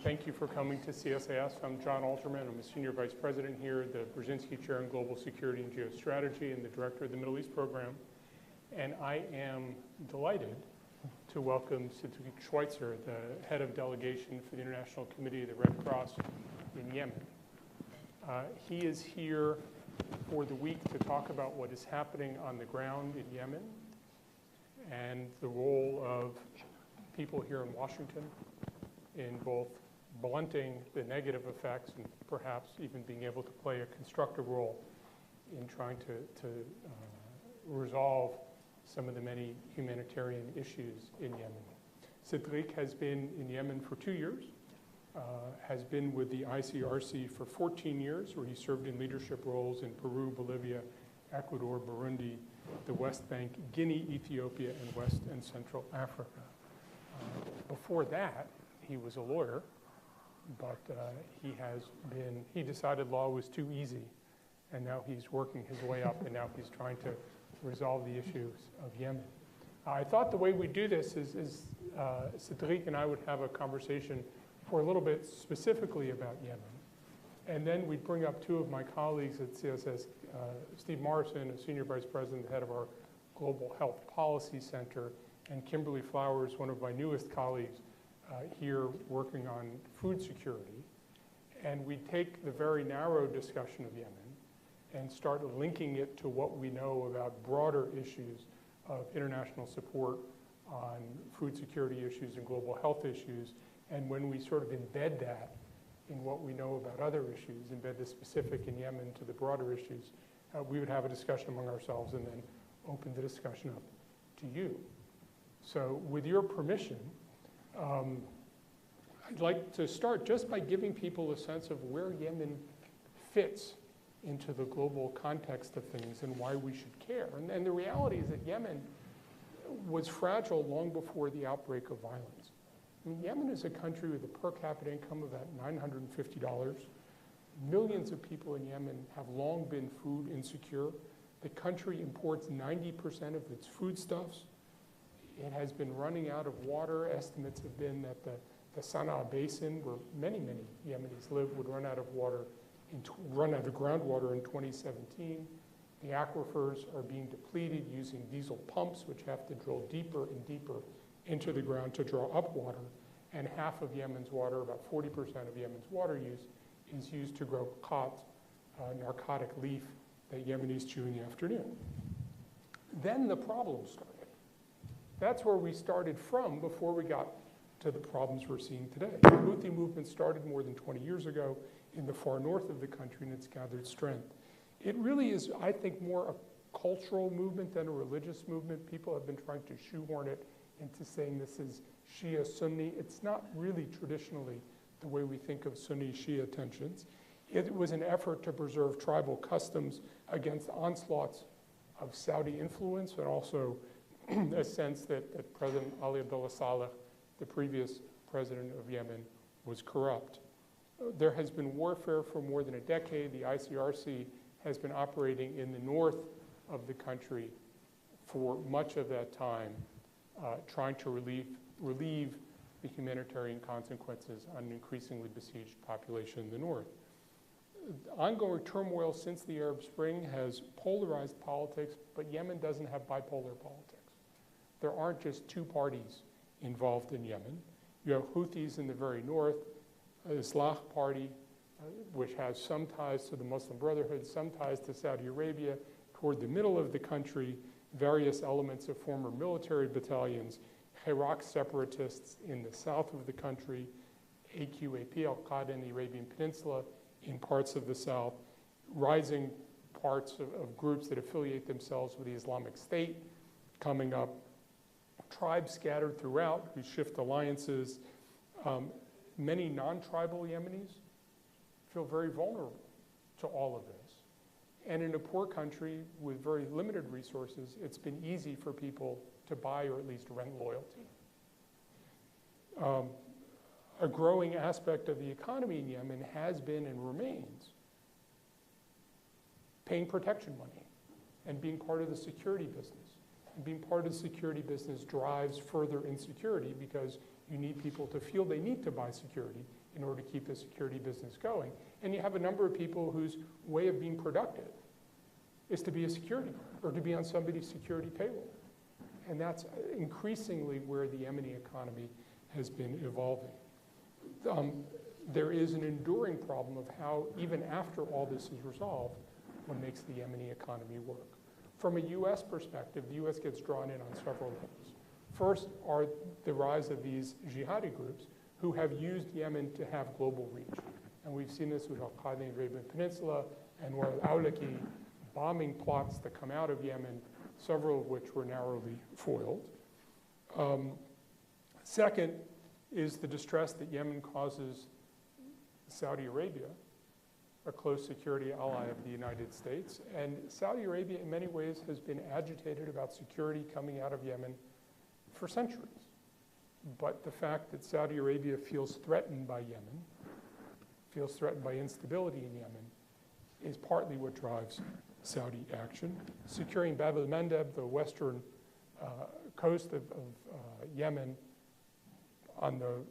Thank you for coming to CSIS. I'm John Alterman. I'm a Senior Vice President here, the Brzezinski Chair in Global Security and Geostrategy and the Director of the Middle East Program. And I am delighted to welcome Cedric Schweitzer, the Head of Delegation for the International Committee of the Red Cross in Yemen. He is here for the week to talk about what is happening on the ground in Yemen and the role of people here in Washington in both blunting the negative effects and perhaps even being able to play a constructive role in trying to resolve some of the many humanitarian issues in Yemen. Cedric has been in Yemen for 2 years, has been with the ICRC for 14 years, where he served in leadership roles in Peru, Bolivia, Ecuador, Burundi, the West Bank, Guinea, Ethiopia, and West and Central Africa. Before that, he was a lawyer, but he decided law was too easy, and now he's working his way up, and now he's trying to resolve the issues of Yemen. I thought the way we do this is Cedric and I would have a conversation for a little bit specifically about Yemen, and then we'd bring up two of my colleagues at CSS, Steve Morrison, a Senior Vice President, head of our Global Health Policy Center, and Kimberly Flowers, one of my newest colleagues here working on food security. And we take the very narrow discussion of Yemen and start linking it to what we know about broader issues of international support on food security issues and global health issues. And when we sort of embed that in what we know about other issues, embed the specific in Yemen to the broader issues, we would have a discussion among ourselves and then open the discussion up to you. So with your permission, I'd like to start just by giving people a sense of where Yemen fits into the global context of things and why we should care. And the reality is that Yemen was fragile long before the outbreak of violence. I mean, Yemen is a country with a per capita income of about $950. Millions of people in Yemen have long been food insecure. The country imports 90% of its foodstuffs. It has been running out of water. Estimates have been that the Sana'a Basin, where many, many Yemenis live, would run out of groundwater in 2017. The aquifers are being depleted using diesel pumps, which have to drill deeper and deeper into the ground to draw up water. And half of Yemen's water, about 40% of Yemen's water use, is used to grow khat, narcotic leaf that Yemenis chew in the afternoon. Then the problem started. That's where we started from before we got to the problems we're seeing today. The Houthi movement started more than 20 years ago in the far north of the country, and it's gathered strength. It really is, I think, more a cultural movement than a religious movement. People have been trying to shoehorn it into saying this is Shia Sunni. It's not really traditionally the way we think of Sunni-Shia tensions. It was an effort to preserve tribal customs against onslaughts of Saudi influence, and also a sense that President Ali Abdullah Saleh, the previous president of Yemen, was corrupt. There has been warfare for more than a decade. The ICRC has been operating in the north of the country for much of that time, trying to relieve the humanitarian consequences on an increasingly besieged population in the north. Ongoing turmoil since the Arab Spring has polarized politics, but Yemen doesn't have bipolar politics. There aren't just two parties involved in Yemen. You have Houthis in the very north, Islah Party, which has some ties to the Muslim Brotherhood, some ties to Saudi Arabia. Toward the middle of the country, various elements of former military battalions, Iraq separatists in the south of the country, AQAP, Al-Qaeda in the Arabian Peninsula, in parts of the south, rising parts of groups that affiliate themselves with the Islamic State coming up, tribes scattered throughout who shift alliances. Many non-tribal Yemenis feel very vulnerable to all of this. And in a poor country with very limited resources, it's been easy for people to buy or at least rent loyalty. A growing aspect of the economy in Yemen has been and remains paying protection money and being part of the security business. And being part of the security business drives further insecurity because you need people to feel they need to buy security in order to keep the security business going. And you have a number of people whose way of being productive is to be a security guard or to be on somebody's security payroll. And that's increasingly where the Yemeni economy has been evolving. There is an enduring problem of how, even after all this is resolved, what makes the Yemeni economy work. From a US perspective, the US gets drawn in on several levels. First are the rise of these jihadi groups who have used Yemen to have global reach. And we've seen this with Al-Qaeda in the Arabian Peninsula and al-Awlaki bombing plots that come out of Yemen, several of which were narrowly foiled. Second is the distress that Yemen causes Saudi Arabia, a close security ally of the United States. And Saudi Arabia, in many ways, has been agitated about security coming out of Yemen for centuries. But the fact that Saudi Arabia feels threatened by Yemen, feels threatened by instability in Yemen, is partly what drives Saudi action. Securing Bab el-Mandeb, the western coast of Yemen, on the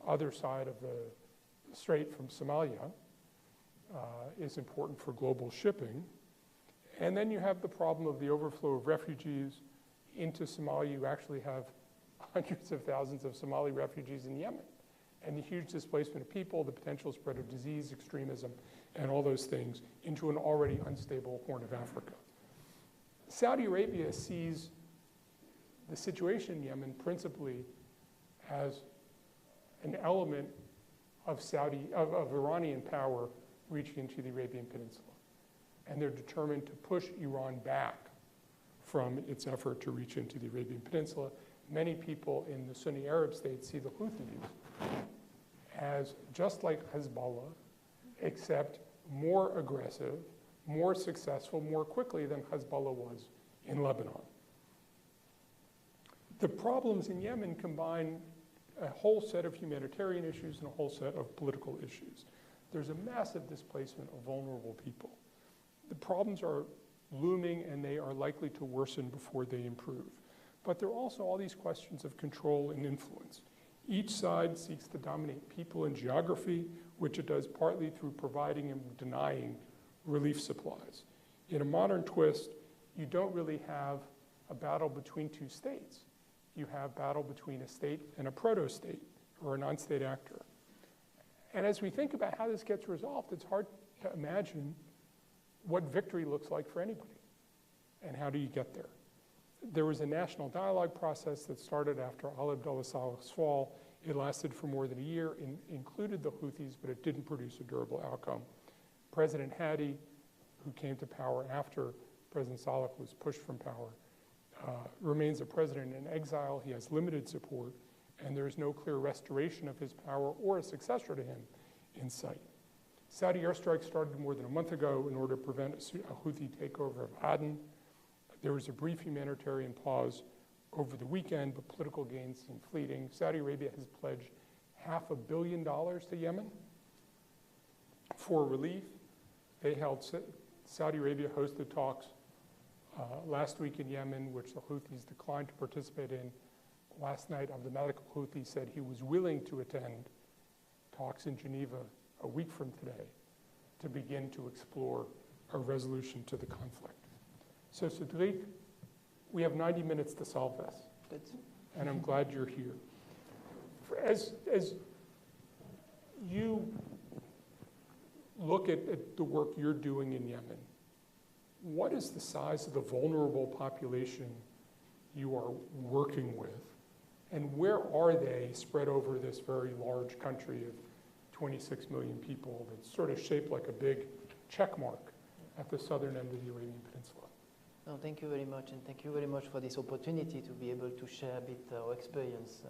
other side of the strait from Somalia, is important for global shipping. And then you have the problem of the overflow of refugees into Somalia. You actually have hundreds of thousands of Somali refugees in Yemen, and the huge displacement of people, the potential spread of disease, extremism, and all those things into an already unstable Horn of Africa. Saudi Arabia sees the situation in Yemen principally as an element of Iranian power reaching into the Arabian Peninsula. And they're determined to push Iran back from its effort to reach into the Arabian Peninsula. Many people in the Sunni Arab states see the Houthis as just like Hezbollah, except more aggressive, more successful, more quickly than Hezbollah was in Lebanon. The problems in Yemen combine a whole set of humanitarian issues and a whole set of political issues. There's a massive displacement of vulnerable people. The problems are looming and they are likely to worsen before they improve. But there are also all these questions of control and influence. Each side seeks to dominate people and geography, which it does partly through providing and denying relief supplies. In a modern twist, you don't really have a battle between two states. You have battle between a state and a proto-state, or a non-state actor. And as we think about how this gets resolved, it's hard to imagine what victory looks like for anybody, and how do you get there. There was a national dialogue process that started after Ali Abdullah Saleh's fall. It lasted for more than a year, included the Houthis, but it didn't produce a durable outcome. President Hadi, who came to power after President Saleh was pushed from power, remains a president in exile. He has limited support, and there is no clear restoration of his power or a successor to him in sight. Saudi airstrikes started more than a month ago in order to prevent a Houthi takeover of Aden. There was a brief humanitarian pause over the weekend, but political gains seem fleeting. Saudi Arabia has pledged $500 million to Yemen for relief. Saudi Arabia hosted talks last week in Yemen, which the Houthis declined to participate in. Last night, Abdul Malik al-Houthi said he was willing to attend talks in Geneva a week from today to begin to explore a resolution to the conflict. So, Cédric, we have 90 minutes to solve this. Good. And I'm glad you're here. As you look at the work you're doing in Yemen, what is the size of the vulnerable population you are working with? And where are they spread over this very large country of 26 million people that's sort of shaped like a big check mark at the southern end of the Arabian Peninsula? No, thank you very much, and thank you very much for this opportunity to be able to share a bit our experience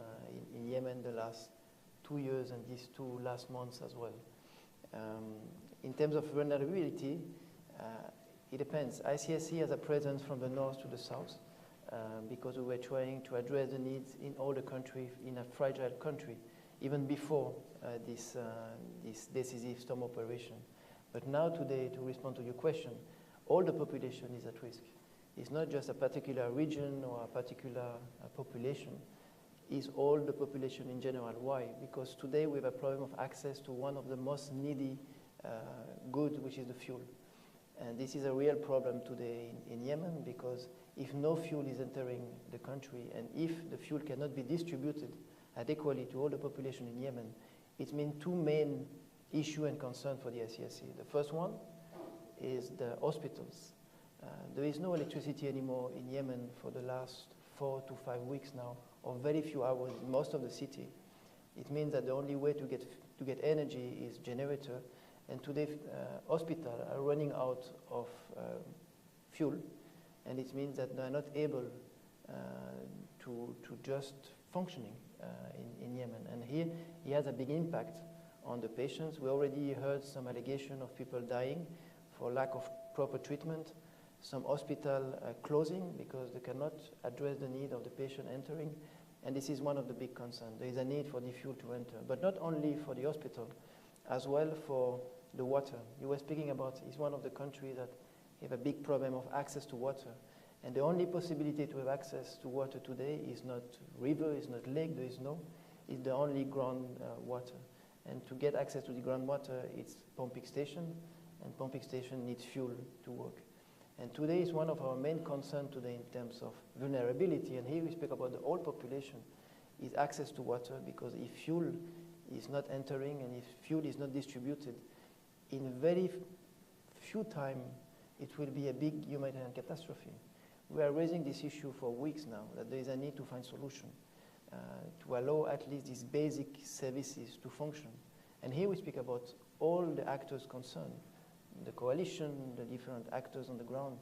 in Yemen the last 2 years and these 2 last months as well. In terms of vulnerability, it depends. ICSC has a presence from the north to the south because we were trying to address the needs in all the country, in a fragile country, even before this decisive storm operation. But now today, to respond to your question, all the population is at risk. It's not just a particular region or a particular population. is all the population in general. Why? Because today we have a problem of access to one of the most needy good, which is the fuel. And this is a real problem today in Yemen, because if no fuel is entering the country, and if the fuel cannot be distributed adequately to all the population in Yemen, it means two main issues and concerns for the ICRC. The first one is the hospitals. There is no electricity anymore in Yemen for the last 4 to 5 weeks now, or very few hours in most of the city. It means that the only way to get energy is generator, and today hospitals are running out of fuel, and it means that they are not able to just functioning in Yemen. And here it has a big impact on the patients. We already heard some allegation of people dying for lack of proper treatment, some hospital closing because they cannot address the need of the patient entering, and this is one of the big concerns. There is a need for the fuel to enter, but not only for the hospital, as well for the water. You were speaking about, it's one of the countries that have a big problem of access to water, and the only possibility to have access to water today is not river, is not lake, there is no, it's the only ground water. And to get access to the groundwater, it's pumping station, and pumping station needs fuel to work. And today is one of our main concerns today in terms of vulnerability, and here we speak about the whole population, is access to water, because if fuel is not entering and if fuel is not distributed, in very few time, it will be a big humanitarian catastrophe. We are raising this issue for weeks now, that there is a need to find solution to allow at least these basic services to function. And here we speak about all the actors concerned, the coalition, the different actors on the ground,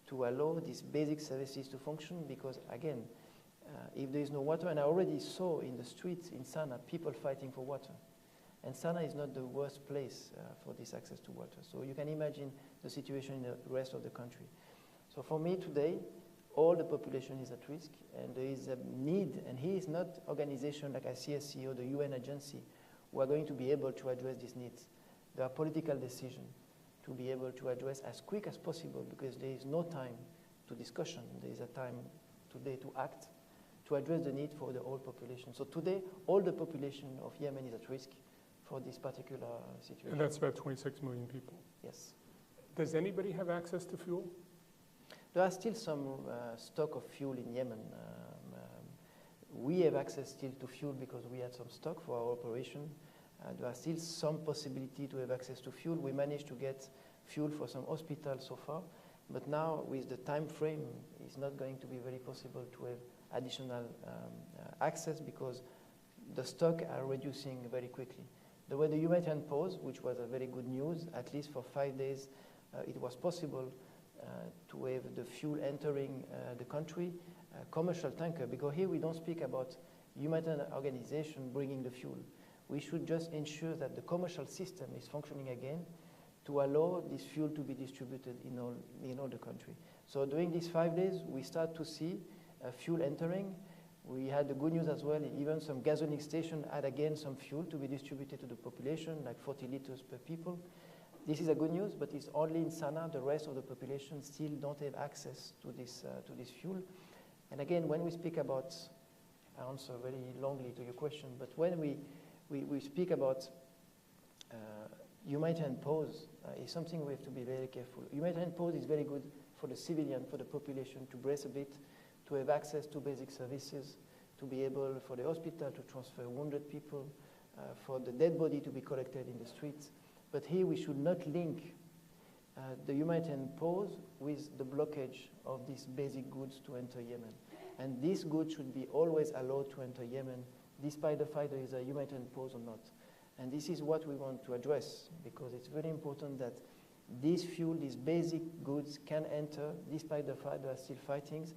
to allow these basic services to function, because again, if there is no water, and I already saw in the streets in Sana'a people fighting for water. And Sana'a is not the worst place for this access to water. So you can imagine the situation in the rest of the country. So for me today, all the population is at risk, and there is a need, and here is not organization like ICRC or the UN agency who are going to be able to address these needs. There are political decisions to be able to address as quick as possible, because there is no time to discussion. There is a time today to act, to address the need for the whole population. So today, all the population of Yemen is at risk for this particular situation. And that's about 26 million people. Yes. Does anybody have access to fuel? There are still some stock of fuel in Yemen. We have access still to fuel because we had some stock for our operation. There are still some possibility to have access to fuel. We managed to get fuel for some hospitals so far, but now with the time frame, it's not going to be very possible to have additional access, because the stock are reducing very quickly. There was the humanitarian pause, which was a very good news. At least for 5 days, it was possible to have the fuel entering the country, commercial tanker, because here we don't speak about humanitarian organization bringing the fuel. We should just ensure that the commercial system is functioning again to allow this fuel to be distributed in all the country. So during these 5 days, we start to see fuel entering. We had the good news as well, even some gasoline station had again some fuel to be distributed to the population, like 40 liters per people. This is a good news, but it's only in Sana'a. The rest of the population still don't have access to this fuel. And again, when we speak about, I answer very longly to your question, but when we speak about humanitarian pause, is something we have to be very careful. Humanitarian pause is very good for the civilian, for the population to brace a bit, to have access to basic services, to be able for the hospital to transfer wounded people, for the dead body to be collected in the streets. But here we should not link the humanitarian pause with the blockage of these basic goods to enter Yemen. And these goods should be always allowed to enter Yemen, despite the fact there is a humanitarian pause or not. And this is what we want to address, because it's very important that this fuel, these basic goods can enter, despite the fact there are still fightings,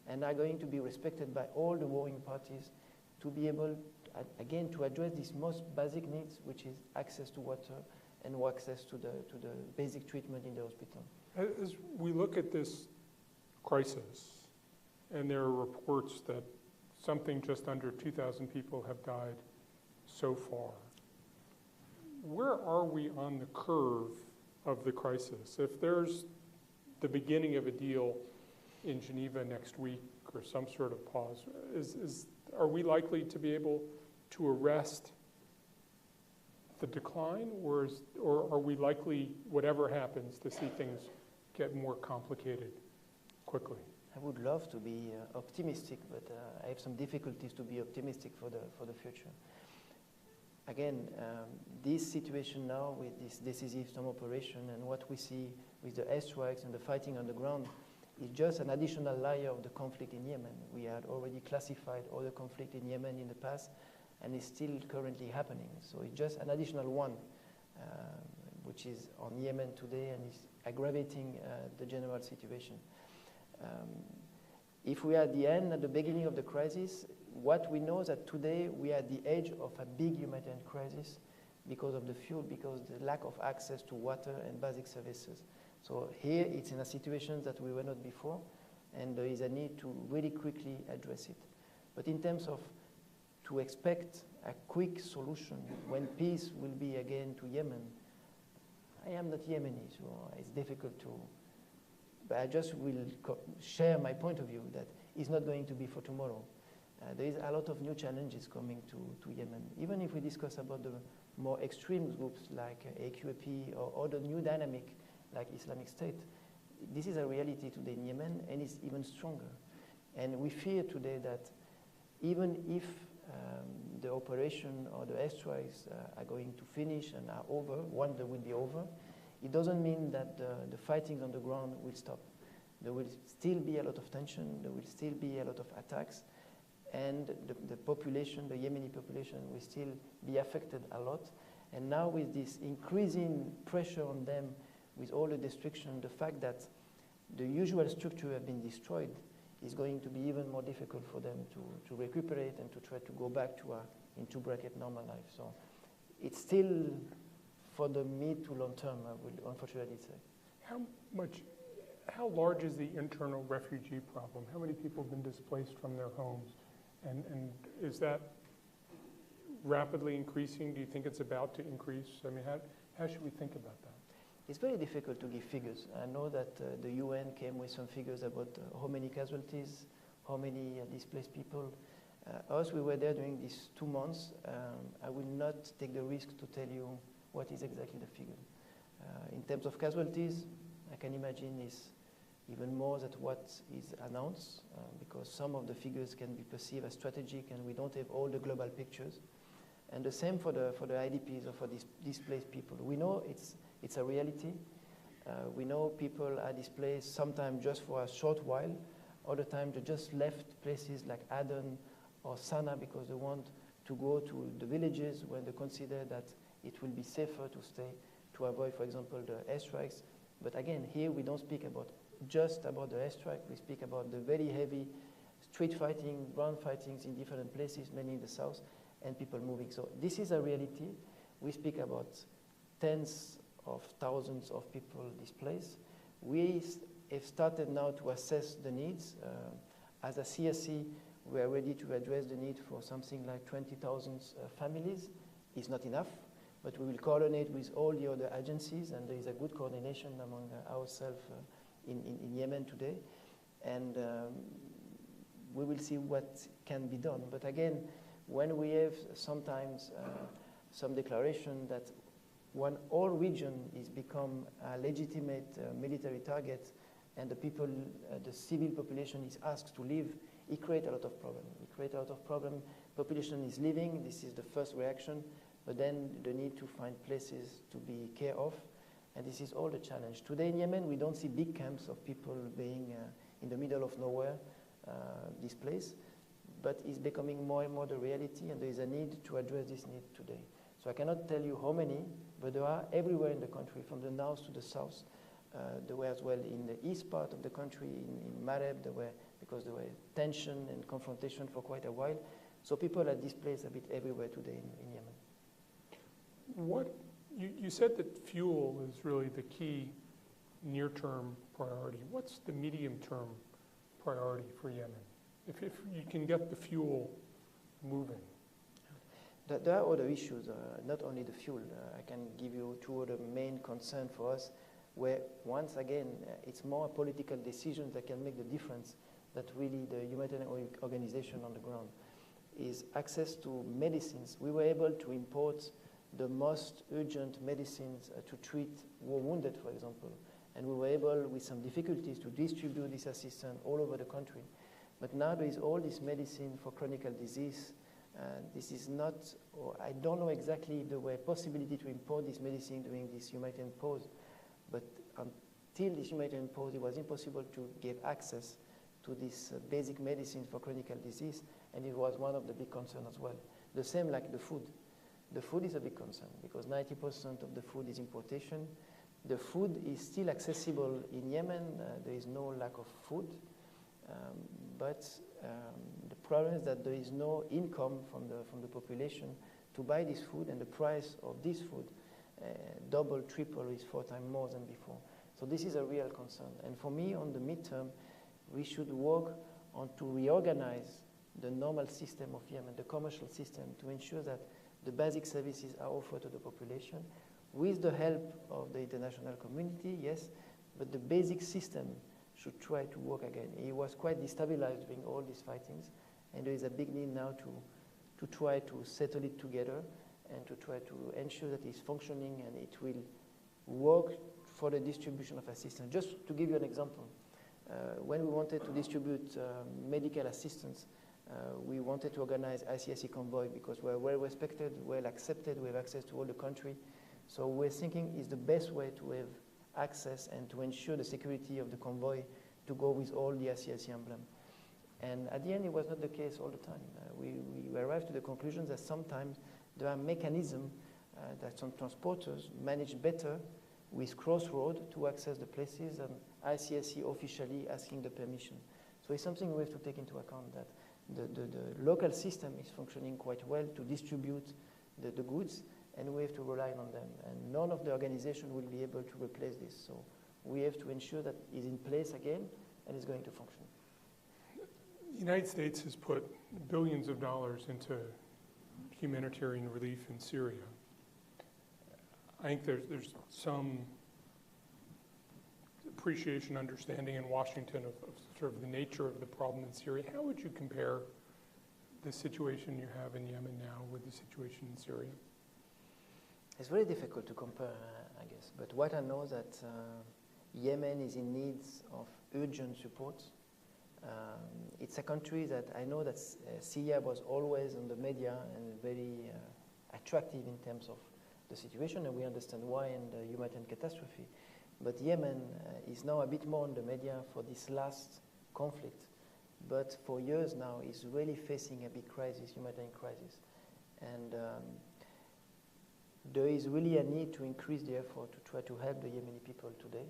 and are going to be respected by all the warring parties to be able, again, to address these most basic needs, which is access to water and access to the basic treatment in the hospital. As we look at this crisis, and there are reports that something just under 2,000 people have died so far, where are we on the curve of the crisis? If there's the beginning of a deal in Geneva next week or some sort of pause, Are we likely to be able to arrest the decline, or are we likely, whatever happens, to see things get more complicated quickly? I would love to be optimistic, but I have some difficulties to be optimistic for the future. Again, this situation now with this decisive storm operation and what we see with the airstrikes and the fighting on the ground is just an additional layer of the conflict in Yemen. We had already classified all the conflict in Yemen in the past, and it's still currently happening. So it's just an additional one, which is on Yemen today and is aggravating the general situation. If we are at the end, at the beginning of the crisis, what we know is that today we are at the edge of a big humanitarian crisis because of the fuel, because of the lack of access to water and basic services. So here it's in a situation that we were not before, and there is a need to really quickly address it. But in terms of to expect a quick solution when peace will be again to Yemen, I am not Yemeni, so it's difficult to. But I just will share my point of view that it's not going to be for tomorrow. There is a lot of new challenges coming to Yemen. Even if we discuss about the more extreme groups like AQAP or other new dynamic like Islamic State, this is a reality today in Yemen, and it's even stronger. And we fear today that even if the operation or the airstrikes are going to finish and are over, one they will be over, it doesn't mean that the fighting on the ground will stop. There will still be a lot of tension, there will still be a lot of attacks, and the population, the Yemeni population, will still be affected a lot. And now with this increasing pressure on them, with all the destruction, the fact that the usual structure have been destroyed is going to be even more difficult for them to recuperate and to try to go back to a, into bracket, normal life. So it's still for the mid to long term, I would unfortunately say. How large is the internal refugee problem? How many people have been displaced from their homes? And is that rapidly increasing? Do you think it's about to increase? I mean, how should we think about that? It's very difficult to give figures. I know that the UN came with some figures about how many casualties, how many displaced people. Us, we were there during these 2 months. I will not take the risk to tell you what is exactly the figure. In terms of casualties, I can imagine is even more than what is announced, because some of the figures can be perceived as strategic and we don't have all the global pictures. And the same for the IDPs or for displaced people. We know it's a reality. We know people are displaced sometimes just for a short while. Other times they just left places like Aden or Sana'a because they want to go to the villages when they consider that it will be safer to stay, to avoid, for example, the airstrikes. But again, here we don't speak about just about the airstrike. We speak about the very heavy street fighting, ground fightings in different places, mainly in the south, and people moving. So this is a reality. We speak about tens of thousands of people displaced. We have started now to assess the needs. As a CSC, we are ready to address the need for something like 20,000 families. It's not enough, but we will coordinate with all the other agencies, and there is a good coordination among ourselves in Yemen today. And we will see what can be done. But again, when we have sometimes some declaration that when all region is become a legitimate military target and the people, the civil population is asked to leave, it creates a lot of problem. It creates a lot of problem. Population is leaving, this is the first reaction, but then the need to find places to be care of, and this is all the challenge. Today in Yemen, we don't see big camps of people being in the middle of nowhere, displaced, but it's becoming more and more the reality, and there is a need to address this need today. So I cannot tell you how many, but there are everywhere in the country, from the north to the south. There were as well in the east part of the country, in Mareb, because there were tension and confrontation for quite a while. So people are displaced a bit everywhere today in Yemen. You said that fuel is really the key near-term priority. What's the medium-term priority for Yemen? If you can get the fuel moving. There are other issues, not only the fuel. I can give you 2 other main concerns for us, where once again, it's more political decisions that can make the difference than really the humanitarian organization on the ground. is access to medicines. We were able to import the most urgent medicines to treat war wounded, for example. And we were able, with some difficulties, to distribute this assistance all over the country. But now there is all this medicine for chronic disease. This is not, or I don't know exactly if there were a possibility to import this medicine during this humanitarian pause. But until this humanitarian pause, it was impossible to get access to this basic medicine for chronic disease. And it was one of the big concerns as well. The same like the food. The food is a big concern because 90% of the food is importation. The food is still accessible in Yemen. There is no lack of food. But the problem is that there is no income from the population to buy this food, and the price of this food double, triple, is 4 times more than before. So this is a real concern. And for me, on the midterm, we should work on to reorganize the normal system of Yemen, the commercial system, to ensure that the basic services are offered to the population with the help of the international community, yes, but the basic system should try to work again. It was quite destabilized during all these fightings, and there is a big need now to try to settle it together and to try to ensure that it's functioning and it will work for the distribution of assistance. Just to give you an example, when we wanted to distribute medical assistance, we wanted to organize ICRC convoy because we're well respected, well accepted, we have access to all the country. So we're thinking is the best way to have access and to ensure the security of the convoy to go with all the ICRC emblem. And at the end, it was not the case all the time. We arrived to the conclusion that sometimes there are mechanisms that some transporters manage better with crossroad to access the places and ICRC officially asking the permission. So it's something we have to take into account, that the local system is functioning quite well to distribute the goods, and we have to rely on them. And none of the organization will be able to replace this. So we have to ensure that it's in place again and it's going to function. The United States has put billions of dollars into humanitarian relief in Syria. I think there's some appreciation, understanding in Washington of sort of the nature of the problem in Syria. How would you compare the situation you have in Yemen now with the situation in Syria? It's very difficult to compare, I guess. But what I know is that Yemen is in need of urgent support. It's a country that I know that Syria was always on the media and very attractive in terms of the situation, and we understand why in the humanitarian catastrophe. But Yemen is now a bit more on the media for this last conflict. But for years now, it's really facing a big crisis, humanitarian crisis. And there is really a need to increase the effort to try to help the Yemeni people today,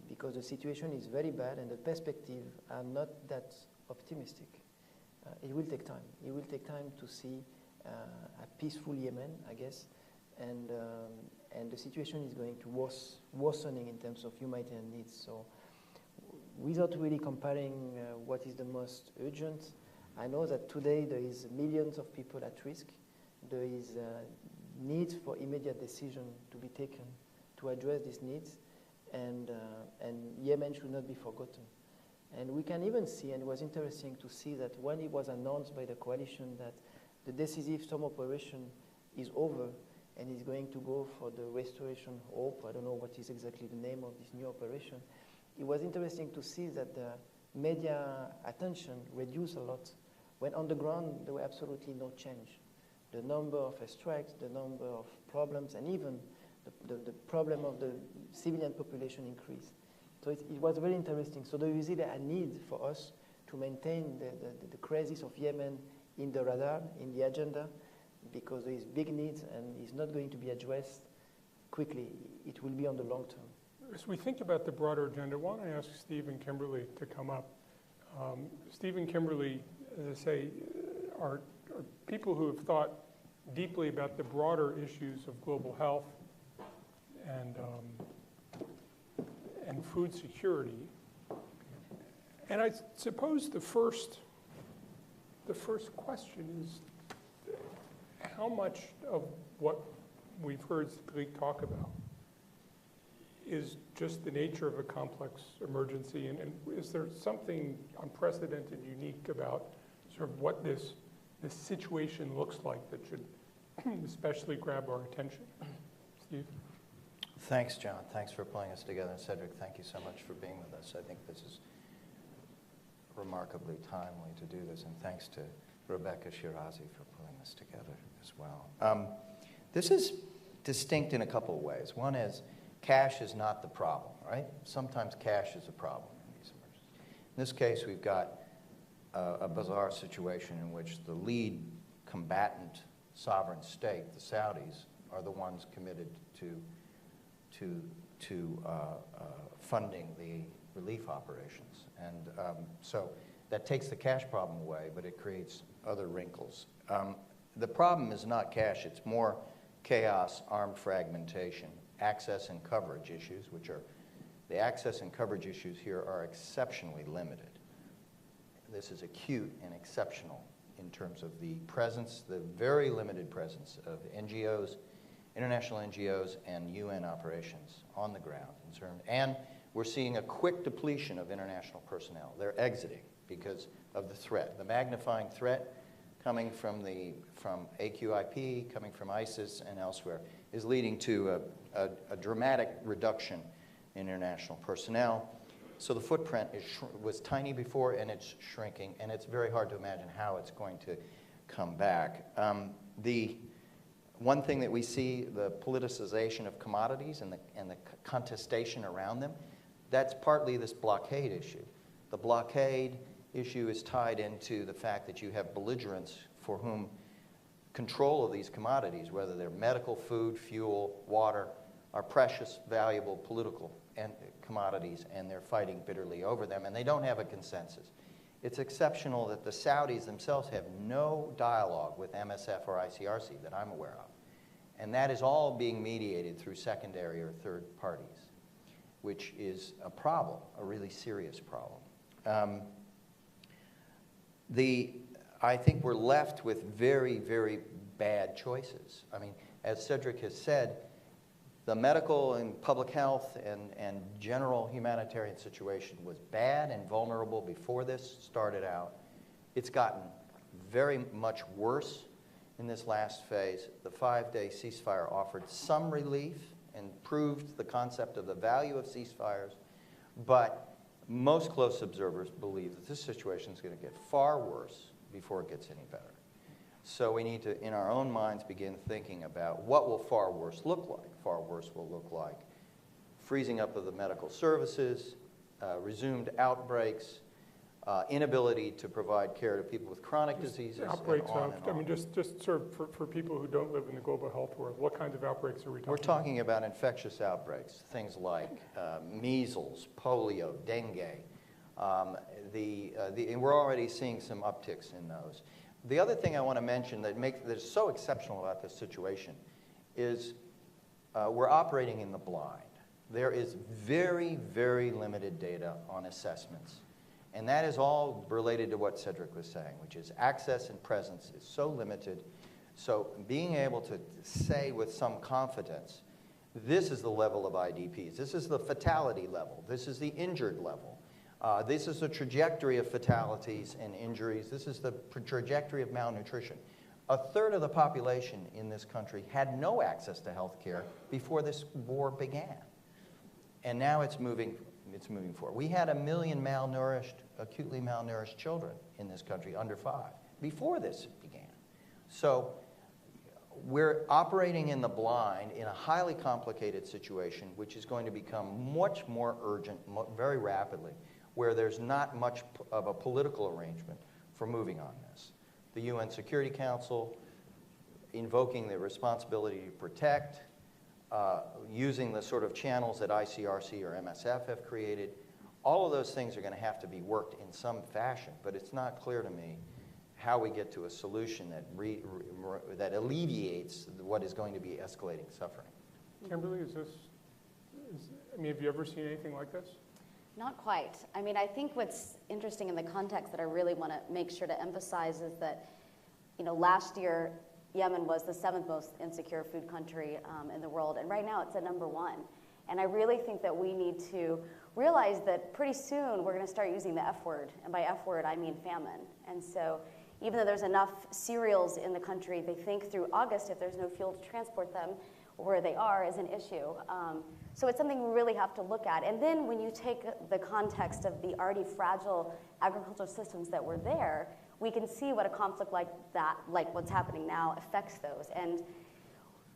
because the situation is very bad and the perspectives are not that optimistic. It will take time. It will take time to see a peaceful Yemen, I guess, and the situation is going to worsening in terms of humanitarian needs. So without really comparing what is the most urgent, I know that today there is millions of people at risk. There is need for immediate decision to be taken to address these needs, and Yemen should not be forgotten. And we can even see, and it was interesting to see that when it was announced by the coalition that the decisive storm operation is over and is going to go for the restoration hope, I don't know what is exactly the name of this new operation, it was interesting to see that the media attention reduced a lot, when on the ground there were absolutely no change. The number of strikes, the number of problems, and even the problem of the civilian population increased. So it was very interesting. So there is really a need for us to maintain the crisis of Yemen in the radar, in the agenda, because there is big needs and it's not going to be addressed quickly. It will be on the long term. As we think about the broader agenda, why don't I ask Steve and Kimberly to come up? Steve and Kimberly, as I say, are people who have thought deeply about the broader issues of global health and food security. And I suppose the first question is, how much of what we've heard Greek talk about is just the nature of a complex emergency, and is there something unprecedented, unique about sort of what this the situation looks like that should especially grab our attention. Steve? Thanks, John. Thanks for pulling us together. And Cedric, thank you so much for being with us. I think this is remarkably timely to do this, and thanks to Rebecca Shirazi for pulling this together as well. This is distinct in a couple of ways. One is cash is not the problem, right? Sometimes cash is a problem in these emergencies. In this case, we've got a bizarre situation in which the lead combatant sovereign state, the Saudis, are the ones committed to funding the relief operations. And so that takes the cash problem away, but it creates other wrinkles. The problem is not cash, it's more chaos, armed fragmentation, access and coverage issues, which are, the access and coverage issues here are exceptionally limited. This is acute and exceptional in terms of the presence, the very limited presence of NGOs, international NGOs, and UN operations on the ground. And we're seeing a quick depletion of international personnel. They're exiting because of the threat, the magnifying threat coming from AQIP, coming from ISIS and elsewhere, is leading to a dramatic reduction in international personnel. So the footprint was tiny before, and it's shrinking, and it's very hard to imagine how it's going to come back. The one thing that we see, the politicization of commodities and the contestation around them, that's partly this blockade issue. The blockade issue is tied into the fact that you have belligerents for whom control of these commodities, whether they're medical, food, fuel, water, are precious, valuable political commodities, and they're fighting bitterly over them, and they don't have a consensus. It's exceptional that the Saudis themselves have no dialogue with MSF or ICRC that I'm aware of. And that is all being mediated through secondary or third parties, which is a problem, a really serious problem. I think we're left with very, very bad choices. I mean, as Cedric has said, the medical and public health and general humanitarian situation was bad and vulnerable before this started out. It's gotten very much worse in this last phase. The 5-day ceasefire offered some relief and proved the concept of the value of ceasefires, but most close observers believe that this situation is going to get far worse before it gets any better. So we need to, in our own minds, begin thinking about what will far worse look like. Far worse will look like freezing up of the medical services, resumed outbreaks, inability to provide care to people with chronic diseases, outbreaks and on and on. I mean, just sort of for people who don't live in the global health world, what kinds of outbreaks are we talking about? We're talking about infectious outbreaks, things like measles, polio, dengue. And we're already seeing some upticks in those. The other thing I want to mention that is so exceptional about this situation is we're operating in the blind. There is very, very limited data on assessments. And that is all related to what Cedric was saying, which is access and presence is so limited. So being able to say with some confidence, this is the level of IDPs, this is the fatality level, this is the injured level, this is the trajectory of fatalities and injuries, this is the trajectory of malnutrition. A third of the population in this country had no access to health care before this war began. And now it's moving forward. We had 1 million malnourished, acutely malnourished children in this country, under 5, before this began. So we're operating in the blind in a highly complicated situation, which is going to become much more urgent very rapidly, where there's not much of a political arrangement for moving on this. The UN Security Council invoking the responsibility to protect, using the sort of channels that ICRC or MSF have created. All of those things are going to have to be worked in some fashion, but it's not clear to me how we get to a solution that alleviates what is going to be escalating suffering. Kimberly, I mean, have you ever seen anything like this? Not quite. I mean, I think what's interesting in the context that I really want to make sure to emphasize is that, last year, Yemen was the 7th most insecure food country in the world, and right now it's at #1. And I really think that we need to realize that pretty soon we're going to start using the F word, and by F word I mean famine. And so even though there's enough cereals in the country, they think through August, if there's no fuel to transport them where they are, is an issue. So it's something we really have to look at. And then when you take the context of the already fragile agricultural systems that were there, we can see what a conflict like that, like what's happening now, affects those. And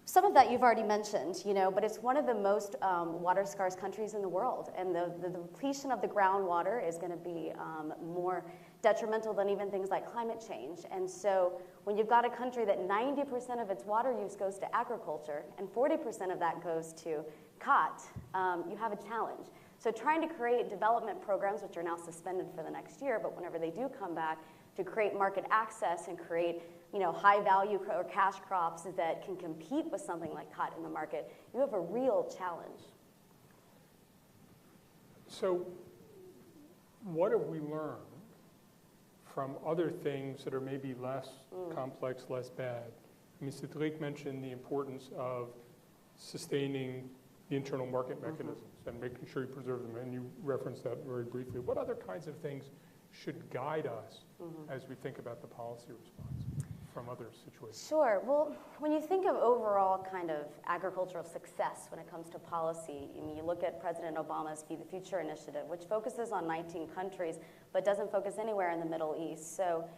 some of that you've already mentioned, but it's one of the most water-scarce countries in the world. And the depletion of the groundwater is going to be more detrimental than even things like climate change. And so when you've got a country that 90% of its water use goes to agriculture and 40% of that goes to cot, you have a challenge. So trying to create development programs, which are now suspended for the next year, but whenever they do come back, to create market access and create high value or cash crops that can compete with something like cotton in the market, you have a real challenge. So what have we learned from other things that are maybe less complex, less bad? I mean, Cédric mentioned the importance of sustaining the internal market mechanisms and making sure you preserve them, and you referenced that very briefly. What other kinds of things should guide us as we think about the policy response from other situations? Sure. Well, when you think of overall kind of agricultural success when it comes to policy, you look at President Obama's Feed the Future initiative, which focuses on 19 countries, but doesn't focus anywhere in the Middle East. So,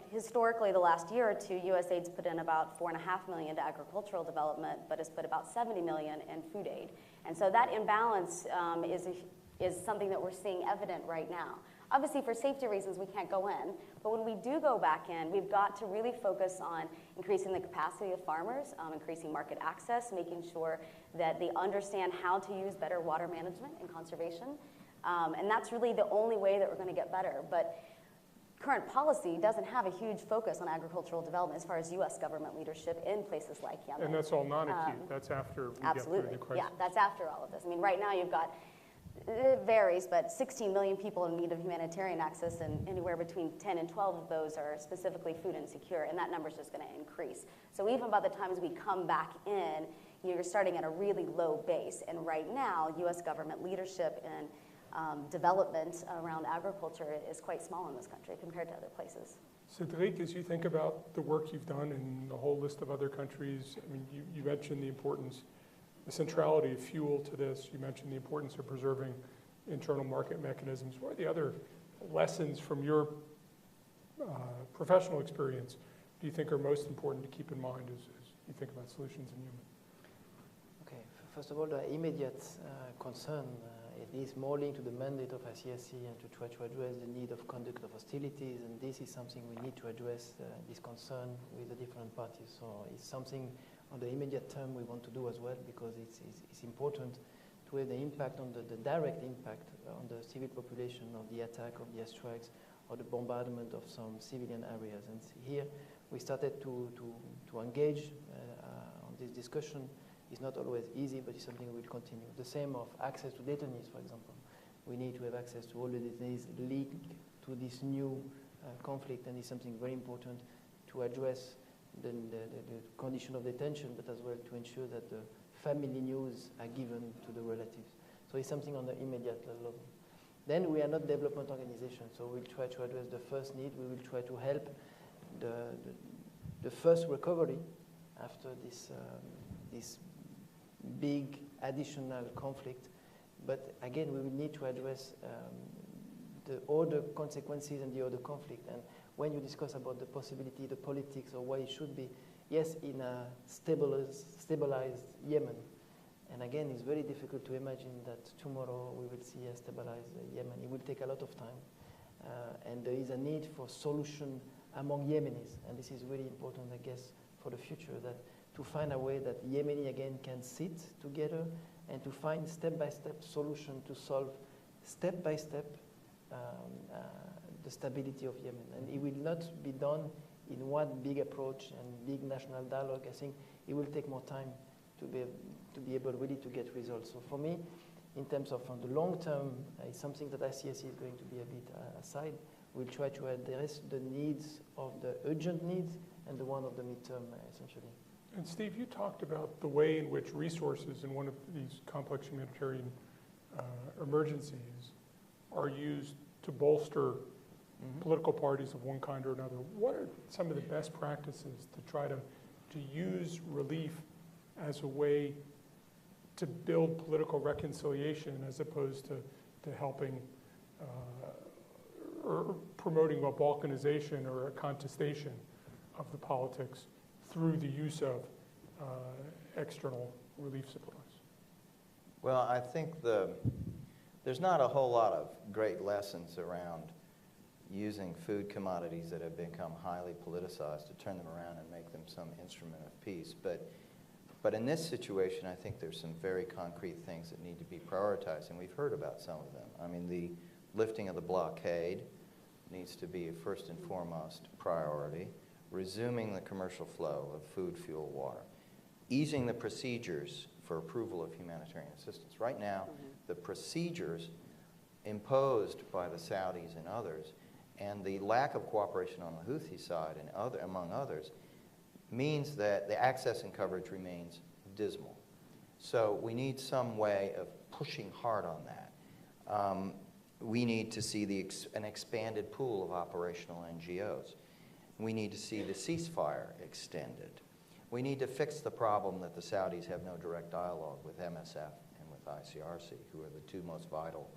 historically, the last year or two, USAID's put in about $4.5 million into agricultural development, but has put about $70 million in food aid. And so that imbalance is something that we're seeing evident right now. Obviously, for safety reasons, we can't go in. But when we do go back in, we've got to really focus on increasing the capacity of farmers, increasing market access, making sure that they understand how to use better water management and conservation. And that's really the only way that we're going to get better. But current policy doesn't have a huge focus on agricultural development as far as U.S. government leadership in places like Yemen. And that's all non-acute. That's after we get through the crisis. Yeah, that's after all of this. I mean, right now you've got, it varies, but 16 million people in need of humanitarian access, and anywhere between 10 and 12 of those are specifically food insecure, and that number's just going to increase. So even by the time we come back in, you're starting at a really low base. And right now, U.S. government leadership and development around agriculture is quite small in this country compared to other places. Cédric, as you think about the work you've done in the whole list of other countries, I mean, you mentioned the importance, the centrality of fuel to this. You mentioned the importance of preserving internal market mechanisms. What are the other lessons from your professional experience do you think are most important to keep in mind as you think about solutions in Yemen? Okay, first of all, the immediate concern it is more linked to the mandate of ICSC and to try to address the need of conduct of hostilities, and this is something we need to address, this concern with the different parties. So it's something on the immediate term we want to do as well, because it's important to have the impact on the direct impact on the civil population of the attack of the airstrikes or the bombardment of some civilian areas. And here we started to engage on this discussion. It's not always easy, but it's something we will continue. The same of access to detainees, for example. We need to have access to all the detainees linked to this new conflict, and it's something very important to address the condition of detention, but as well to ensure that the family news are given to the relatives. So it's something on the immediate level. Then we are not development organization, so we'll try to address the first need. We will try to help the first recovery after this big additional conflict. But again, we will need to address the other consequences and the other conflict. And when you discuss about the possibility, the politics, or why it should be, yes, in a stabilized Yemen. And again, it's very difficult to imagine that tomorrow we will see a stabilized Yemen. It will take a lot of time. And there is a need for solution among Yemenis. And this is really important, I guess, for the future, that to find a way that Yemeni again can sit together and to find step-by-step solution to solve step-by-step the stability of Yemen. And it will not be done in one big approach and big national dialogue. I think it will take more time to be able really to get results. So for me, in terms of on the long term, it's something that ICSC is going to be a bit aside. We'll try to address the needs of the urgent needs and the one of the midterm, essentially. And Steve, you talked about the way in which resources in one of these complex humanitarian emergencies are used to bolster political parties of one kind or another. What are some of the best practices to try to use relief as a way to build political reconciliation as opposed to helping or promoting a balkanization or a contestation of the politics through the use of external relief supplies? Well, I think there's not a whole lot of great lessons around using food commodities that have become highly politicized to turn them around and make them some instrument of peace. But in this situation, I think there's some very concrete things that need to be prioritized, and we've heard about some of them. I mean, the lifting of the blockade needs to be a first and foremost priority. Resuming the commercial flow of food, fuel, water. Easing the procedures for approval of humanitarian assistance. Right now, the procedures imposed by the Saudis and others, and the lack of cooperation on the Houthi side, and among others, means that the access and coverage remains dismal. So we need some way of pushing hard on that. We need to see an expanded pool of operational NGOs. We need to see the ceasefire extended. We need to fix the problem that the Saudis have no direct dialogue with MSF and with ICRC, who are the two most vital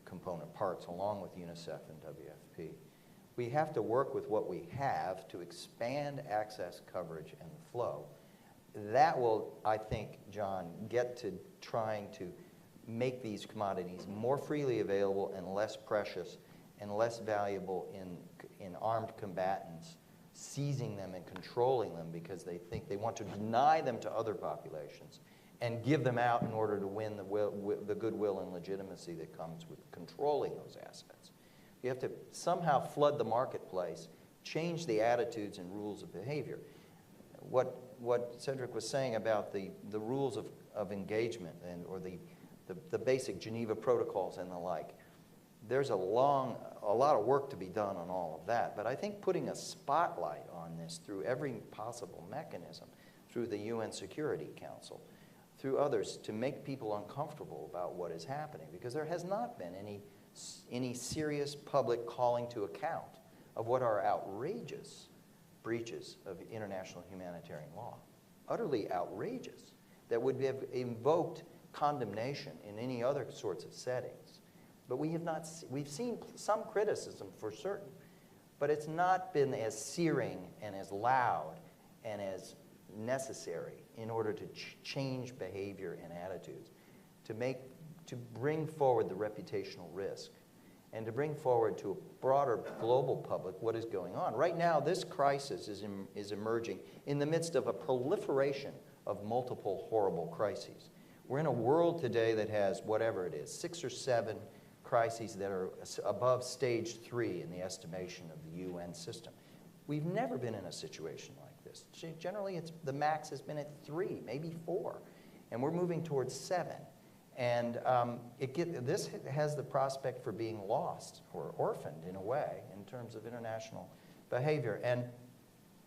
component parts, along with UNICEF and WFP. We have to work with what we have to expand access, coverage, and the flow. That will, I think, John, get to trying to make these commodities more freely available and less precious and less valuable in armed combatants seizing them and controlling them because they think they want to deny them to other populations and give them out in order to win the goodwill and legitimacy that comes with controlling those assets. You have to somehow flood the marketplace, change the attitudes and rules of behavior. What Cedric was saying about the rules of engagement or the basic Geneva protocols and the like, there's a lot of work to be done on all of that. But I think putting a spotlight on this through every possible mechanism, through the UN Security Council, through others, to make people uncomfortable about what is happening, because there has not been any serious public calling to account of what are outrageous breaches of international humanitarian law. Utterly outrageous, that would have invoked condemnation in any other sorts of settings. But we've seen some criticism for certain, but it's not been as searing and as loud and as necessary in order to change behavior and attitudes, to bring forward the reputational risk and to bring forward to a broader global public what is going on. Right now, this crisis is emerging in the midst of a proliferation of multiple horrible crises. We're in a world today that has, whatever it is, 6 or 7 crises that are above stage 3 in the estimation of the UN system. We've never been in a situation like this. Generally, the max has been at 3, maybe 4, and we're moving towards 7. And this has the prospect for being lost or orphaned in a way in terms of international behavior. And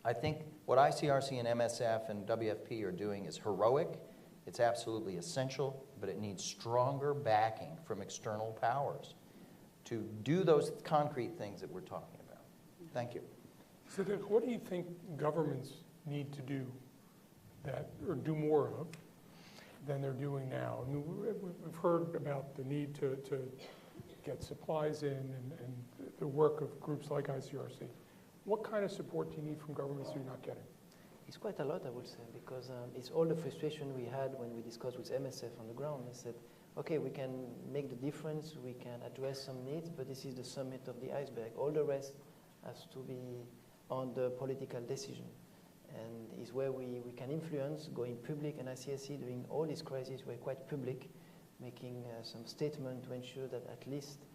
I think what ICRC and MSF and WFP are doing is heroic. It's absolutely essential, but it needs stronger backing from external powers to do those concrete things that we're talking about. Thank you. So what do you think governments need to do or do more of than they're doing now? I mean, we've heard about the need to get supplies in and the work of groups like ICRC. What kind of support do you need from governments you're not getting? It's quite a lot, I would say, because it's all the frustration we had when we discussed with MSF on the ground. They said, okay, we can make the difference, we can address some needs, but this is the summit of the iceberg. All the rest has to be on the political decision. And is where we can influence, going public, and ICRC during all these crises were quite public, making some statement to ensure that at least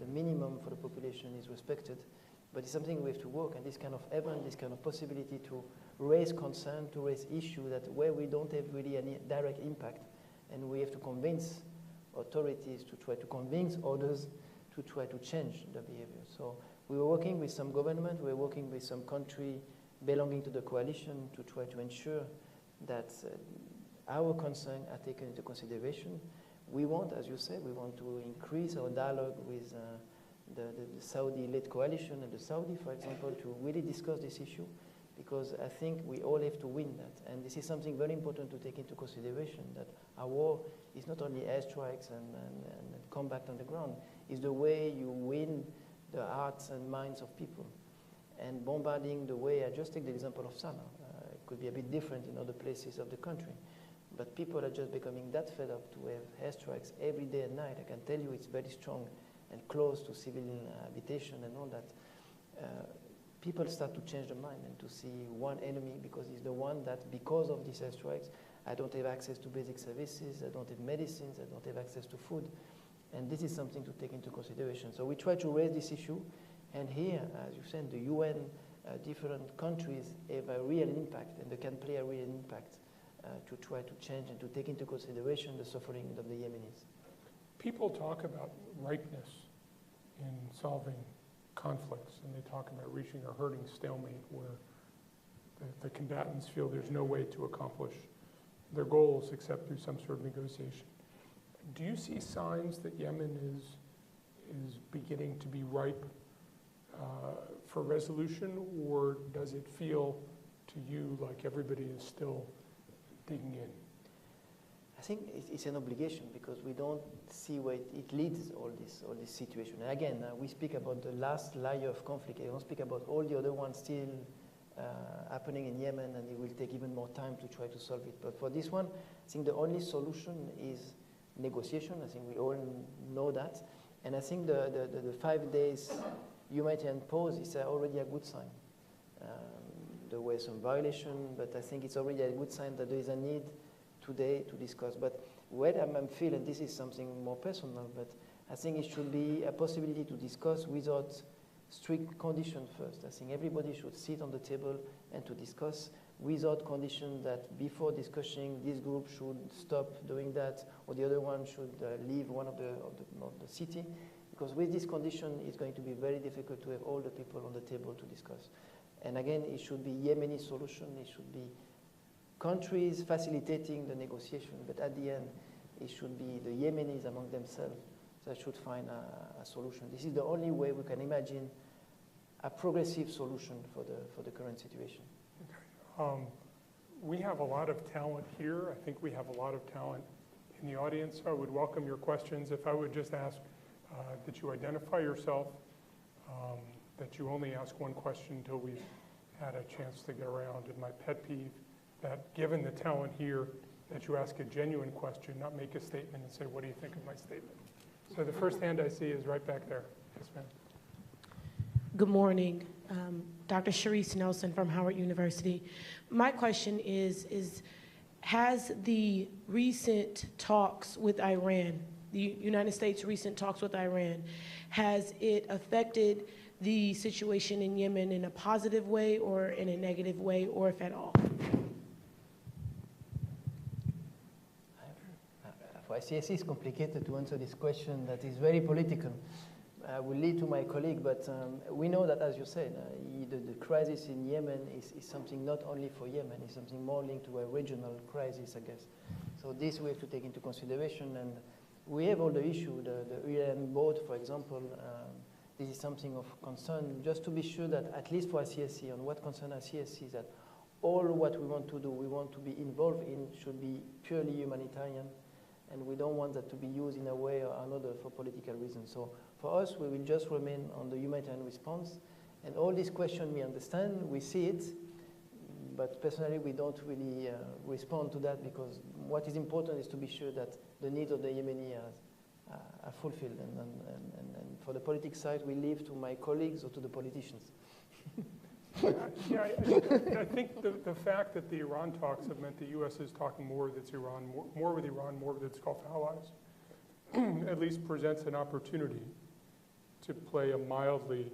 the minimum for the population is respected. But it's something we have to work, and this kind of event, this kind of possibility to raise concern, to raise issue that where we don't have really any direct impact, and we have to convince authorities to try to convince others to try to change the behavior. So we were working with some government, we were working with some country belonging to the coalition to try to ensure that our concerns are taken into consideration. We want, as you said, we want to increase our dialogue with the Saudi-led coalition and the Saudi, for example, to really discuss this issue, because I think we all have to win that. And this is something very important to take into consideration, that our war is not only airstrikes and combat on the ground, it's the way you win the hearts and minds of people. And bombarding the way, I just take the example of Sana. It could be a bit different in other places of the country. But people are just becoming that fed up to have airstrikes every day and night. I can tell you it's very strong and close to civilian habitation and all that. People start to change their mind and to see one enemy, because it's the one that, because of these airstrikes, I don't have access to basic services, I don't have medicines, I don't have access to food. And this is something to take into consideration. So we try to raise this issue. And here, as you said, the UN, different countries have a real impact, and they can play a real impact to try to change and to take into consideration the suffering of the Yemenis. People talk about ripeness in solving conflicts, and they talk about reaching a herding stalemate where the combatants feel there's no way to accomplish their goals except through some sort of negotiation. Do you see signs that Yemen is beginning to be ripe for resolution, or does it feel to you like everybody is still digging in? I think it's an obligation, because we don't see where it leads all this situation. And again, we speak about the last layer of conflict. I don't speak about all the other ones still happening in Yemen, and it will take even more time to try to solve it. But for this one, I think the only solution is negotiation. I think we all know that. And I think the 5 days humanitarian pause is already a good sign. There were some violations, but I think it's already a good sign that there is a need today to discuss. But what I'm feeling, this is something more personal, but I think it should be a possibility to discuss without strict conditions first. I think everybody should sit on the table and to discuss without condition that before discussing, this group should stop doing that, or the other one should leave one of the city. Because with this condition, it's going to be very difficult to have all the people on the table to discuss. And again, it should be Yemeni solution. It should be countries facilitating the negotiation. But at the end, it should be the Yemenis among themselves that should find a solution. This is the only way we can imagine a progressive solution for the current situation. Okay. We have a lot of talent here. I think we have a lot of talent in the audience. I would welcome your questions. If I would just ask that you identify yourself, that you only ask one question until we've had a chance to get around. And my pet peeve, that given the talent here, that you ask a genuine question, not make a statement and say, what do you think of my statement? So the first hand I see is right back there. Yes, ma'am. Good morning. Dr. Sharice Nelson from Howard University. My question is has the recent talks with Iran, the United States' recent talks with Iran, has it affected the situation in Yemen in a positive way or in a negative way, or if at all? For ICSC, it's complicated to answer this question that is very political. I will lead to my colleague, but we know that, as you said, the crisis in Yemen is something not only for Yemen, it's something more linked to a regional crisis, I guess. So this we have to take into consideration, and we have all the issue, the Iran boat, for example. This is something of concern, just to be sure that, at least for ICSC, on what concerns ICSC, that all what we want to do, we want to be involved in, should be purely humanitarian, and we don't want that to be used in a way or another for political reasons. So for us, we will just remain on the humanitarian response. And all these questions we understand, we see it, but personally we don't really respond to that, because what is important is to be sure that the needs of the Yemeni are fulfilled. And for the politics side, we leave to my colleagues or to the politicians. Yeah, I think the fact that the Iran talks have meant the U.S. is talking more with Iran, more with its Gulf allies, at least presents an opportunity to play a mildly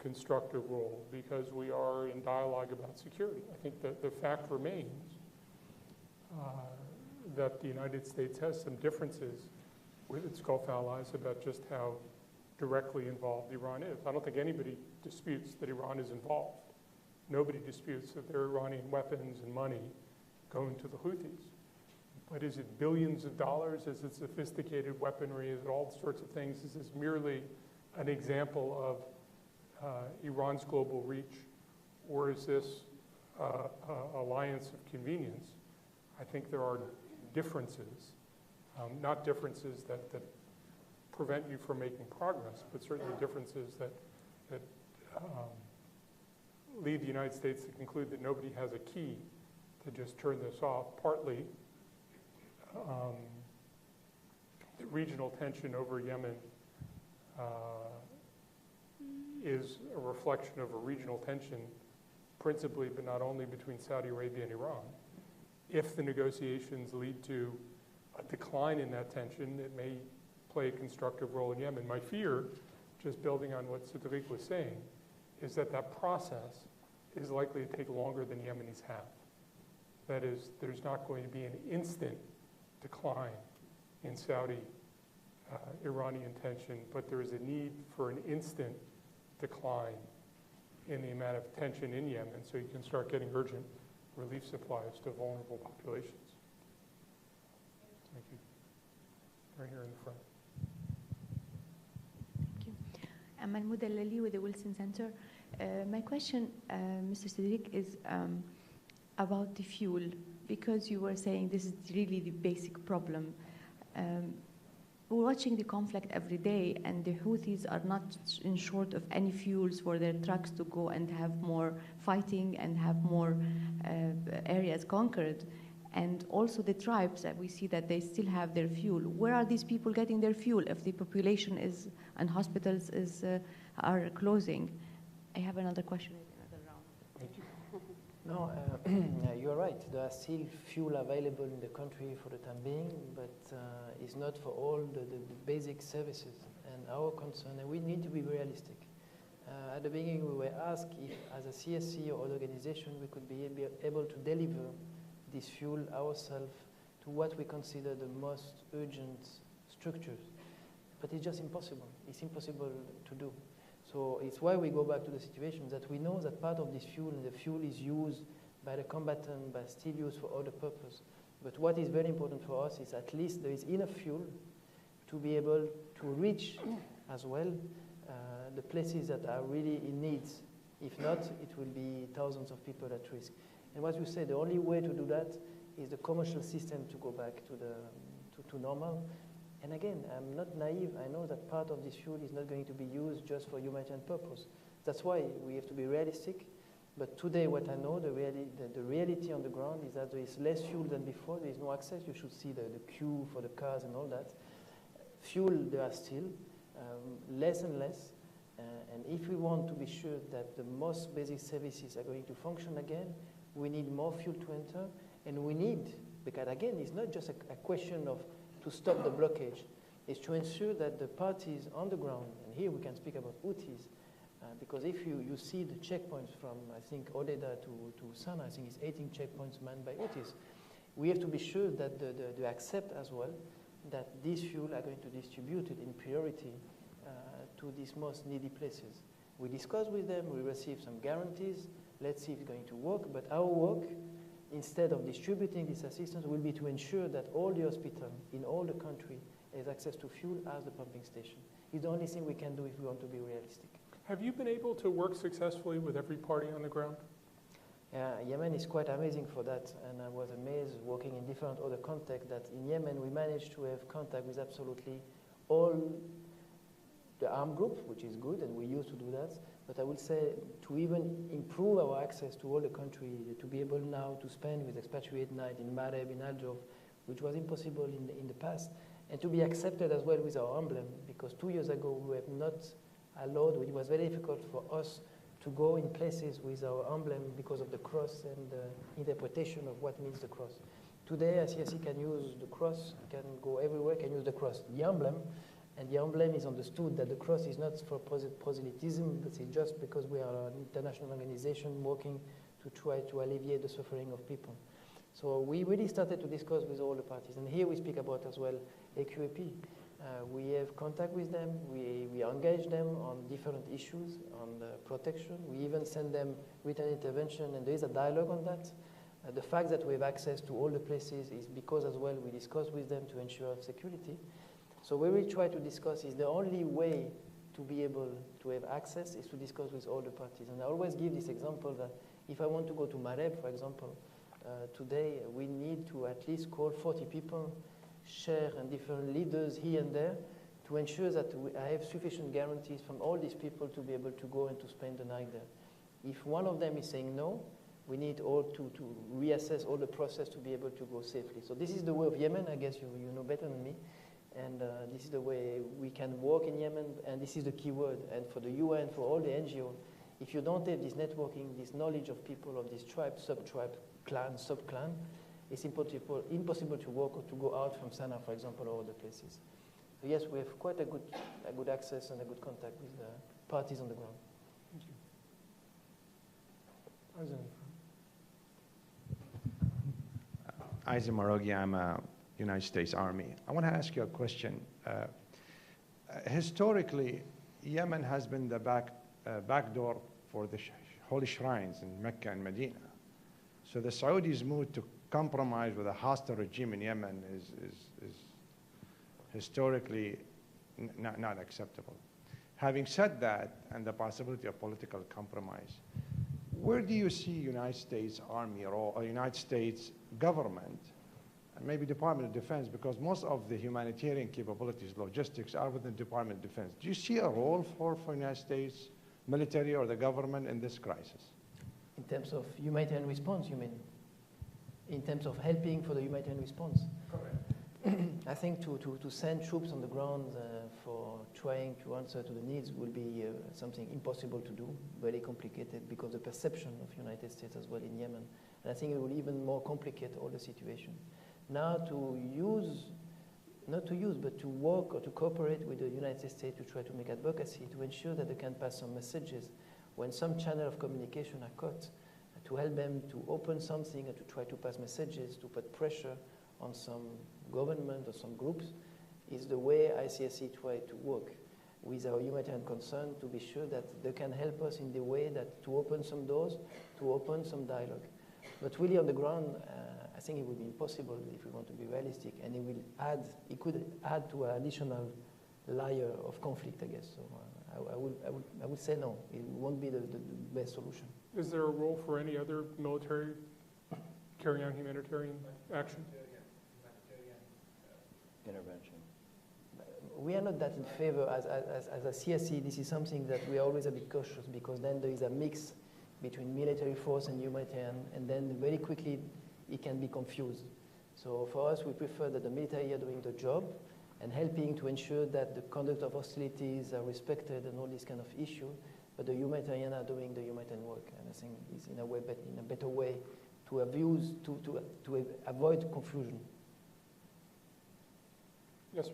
constructive role, because we are in dialogue about security. I think that the fact remains that the United States has some differences with its Gulf allies about just how directly involved Iran is. I don't think anybody disputes that Iran is involved. Nobody disputes that there are Iranian weapons and money going to the Houthis. But is it billions of dollars? Is it sophisticated weaponry? Is it all sorts of things? Is this merely an example of Iran's global reach, or is this alliance of convenience? I think there are differences, not differences that prevent you from making progress, but certainly differences that lead the United States to conclude that nobody has a key to just turn this off. Partly, the regional tension over Yemen is a reflection of a regional tension, principally, but not only, between Saudi Arabia and Iran. If the negotiations lead to a decline in that tension, it may play a constructive role in Yemen. My fear, just building on what Cédric was saying, is that that process is likely to take longer than Yemenis have. That is, there's not going to be an instant decline in Saudi-Iranian tension, but there is a need for an instant decline in the amount of tension in Yemen, so you can start getting urgent relief supplies to vulnerable populations. Thank you. Right here in the front. Thank you. I'm Mahmoud Al-Lali with the Wilson Center. My question, Mr. Cédric, is about the fuel, because you were saying this is really the basic problem. We're watching the conflict every day, and the Houthis are not in short of any fuels for their trucks to go and have more fighting and have more areas conquered. And also the tribes, that we see that they still have their fuel. Where are these people getting their fuel if the population is, and hospitals are closing? I have another question. Another round. Thank you. No, you're right. There are still fuel available in the country for the time being, but it's not for all the basic services. And our concern, and we need to be realistic. At the beginning, we were asked if, as a CSC or other organization, we could be able to deliver this fuel ourselves to what we consider the most urgent structures. But it's just impossible. It's impossible to do. So it's why we go back to the situation that we know that part of this fuel, and the fuel is used by the combatant, but still used for other purpose. But what is very important for us is at least there is enough fuel to be able to reach as well the places that are really in need. If not, it will be thousands of people at risk. And what you say, the only way to do that is the commercial system to go back to normal. And again, I'm not naive. I know that part of this fuel is not going to be used just for humanitarian purpose. That's why we have to be realistic. But today, what I know, the reality on the ground is that there is less fuel than before. There is no access. You should see the queue for the cars and all that. Fuel, there are still less and less. And if we want to be sure that the most basic services are going to function again, we need more fuel to enter. And we need, because again, it's not just a question of to stop the blockage, it's to ensure that the parties on the ground, and here we can speak about Houthis, because if you see the checkpoints from, I think, Odeda to Sana, I think it's 18 checkpoints manned by Houthis. We have to be sure that they accept as well that these fuel are going to distribute it in priority to these most needy places. We discuss with them, we receive some guarantees, let's see if it's going to work, but our work, instead of distributing this assistance, will be to ensure that all the hospitals in all the country has access to fuel as the pumping station. It's the only thing we can do if we want to be realistic. Have you been able to work successfully with every party on the ground? Yeah, Yemen is quite amazing for that, and I was amazed working in different other contexts that in Yemen we managed to have contact with absolutely all the armed group, which is good, and we used to do that. But I would say to even improve our access to all the country, to be able now to spend with expatriate night in Mareb, in Al-Jof, which was impossible in the past, and to be accepted as well with our emblem, because 2 years ago we were not allowed, it was very difficult for us to go in places with our emblem because of the cross and the interpretation of what means the cross. Today, a CSC can use the cross, can go everywhere, can use the cross, the emblem, and the emblem is understood that the cross is not for proselytism, but it's just because we are an international organization working to try to alleviate the suffering of people. So we really started to discuss with all the parties. And here we speak about as well AQAP. We have contact with them. We engage them on different issues, on the protection. We even send them written intervention, and there is a dialogue on that. The fact that we have access to all the places is because as well we discuss with them to ensure security. So we will try to discuss is the only way to be able to have access is to discuss with all the parties. And I always give this example that if I want to go to Mareb, for example, today we need to at least call 40 people, share and different leaders here and there to ensure that I have sufficient guarantees from all these people to be able to go and to spend the night there. If one of them is saying no, we need all to reassess all the process to be able to go safely. So this is the way of Yemen. I guess you know better than me. And this is the way we can work in Yemen, and this is the key word. And for the UN, for all the NGOs, if you don't have this networking, this knowledge of people of this tribe, sub-tribe, clan, sub-clan, it's impossible to work or to go out from Sana'a, for example, or other places. So yes, we have quite a good access and a good contact with the parties on the ground. Thank you. Aizen Marogi, I'm a United States Army. I want to ask you a question. Historically, Yemen has been the backdoor for the holy shrines in Mecca and Medina. So the Saudis' mood to compromise with a hostile regime in Yemen is historically not acceptable. Having said that, and the possibility of political compromise, where do you see United States Army or United States government, and maybe Department of Defense, because most of the humanitarian capabilities, logistics, are within the Department of Defense. Do you see a role for United States military or the government in this crisis? In terms of humanitarian response, you mean? In terms of helping for the humanitarian response? Correct. I think to send troops on the ground for trying to answer to the needs will be something impossible to do, very complicated, because the perception of United States as well in Yemen. And I think it will even more complicate all the situation. Now to use, not to use, but to work or to cooperate with the United States to try to make advocacy, to ensure that they can pass some messages when some channel of communication are cut, to help them to open something and to try to pass messages, to put pressure on some government or some groups, is the way ICSC try to work with our humanitarian concern to be sure that they can help us in the way that to open some doors, to open some dialogue. But really on the ground, I think it would be impossible if we want to be realistic, and it could add to an additional layer of conflict, I guess. So I would say no, it won't be the best solution. Is there a role for any other military carrying on humanitarian action? Intervention. We are not that in favor as a CSC. This is something that we are always a bit cautious, because then there is a mix between military force and humanitarian, and then very quickly it can be confused. So for us, we prefer that the military are doing the job and helping to ensure that the conduct of hostilities are respected and all these kind of issues, but the humanitarian are doing the humanitarian work. And I think it's in a better way to avoid confusion. Yes, sir.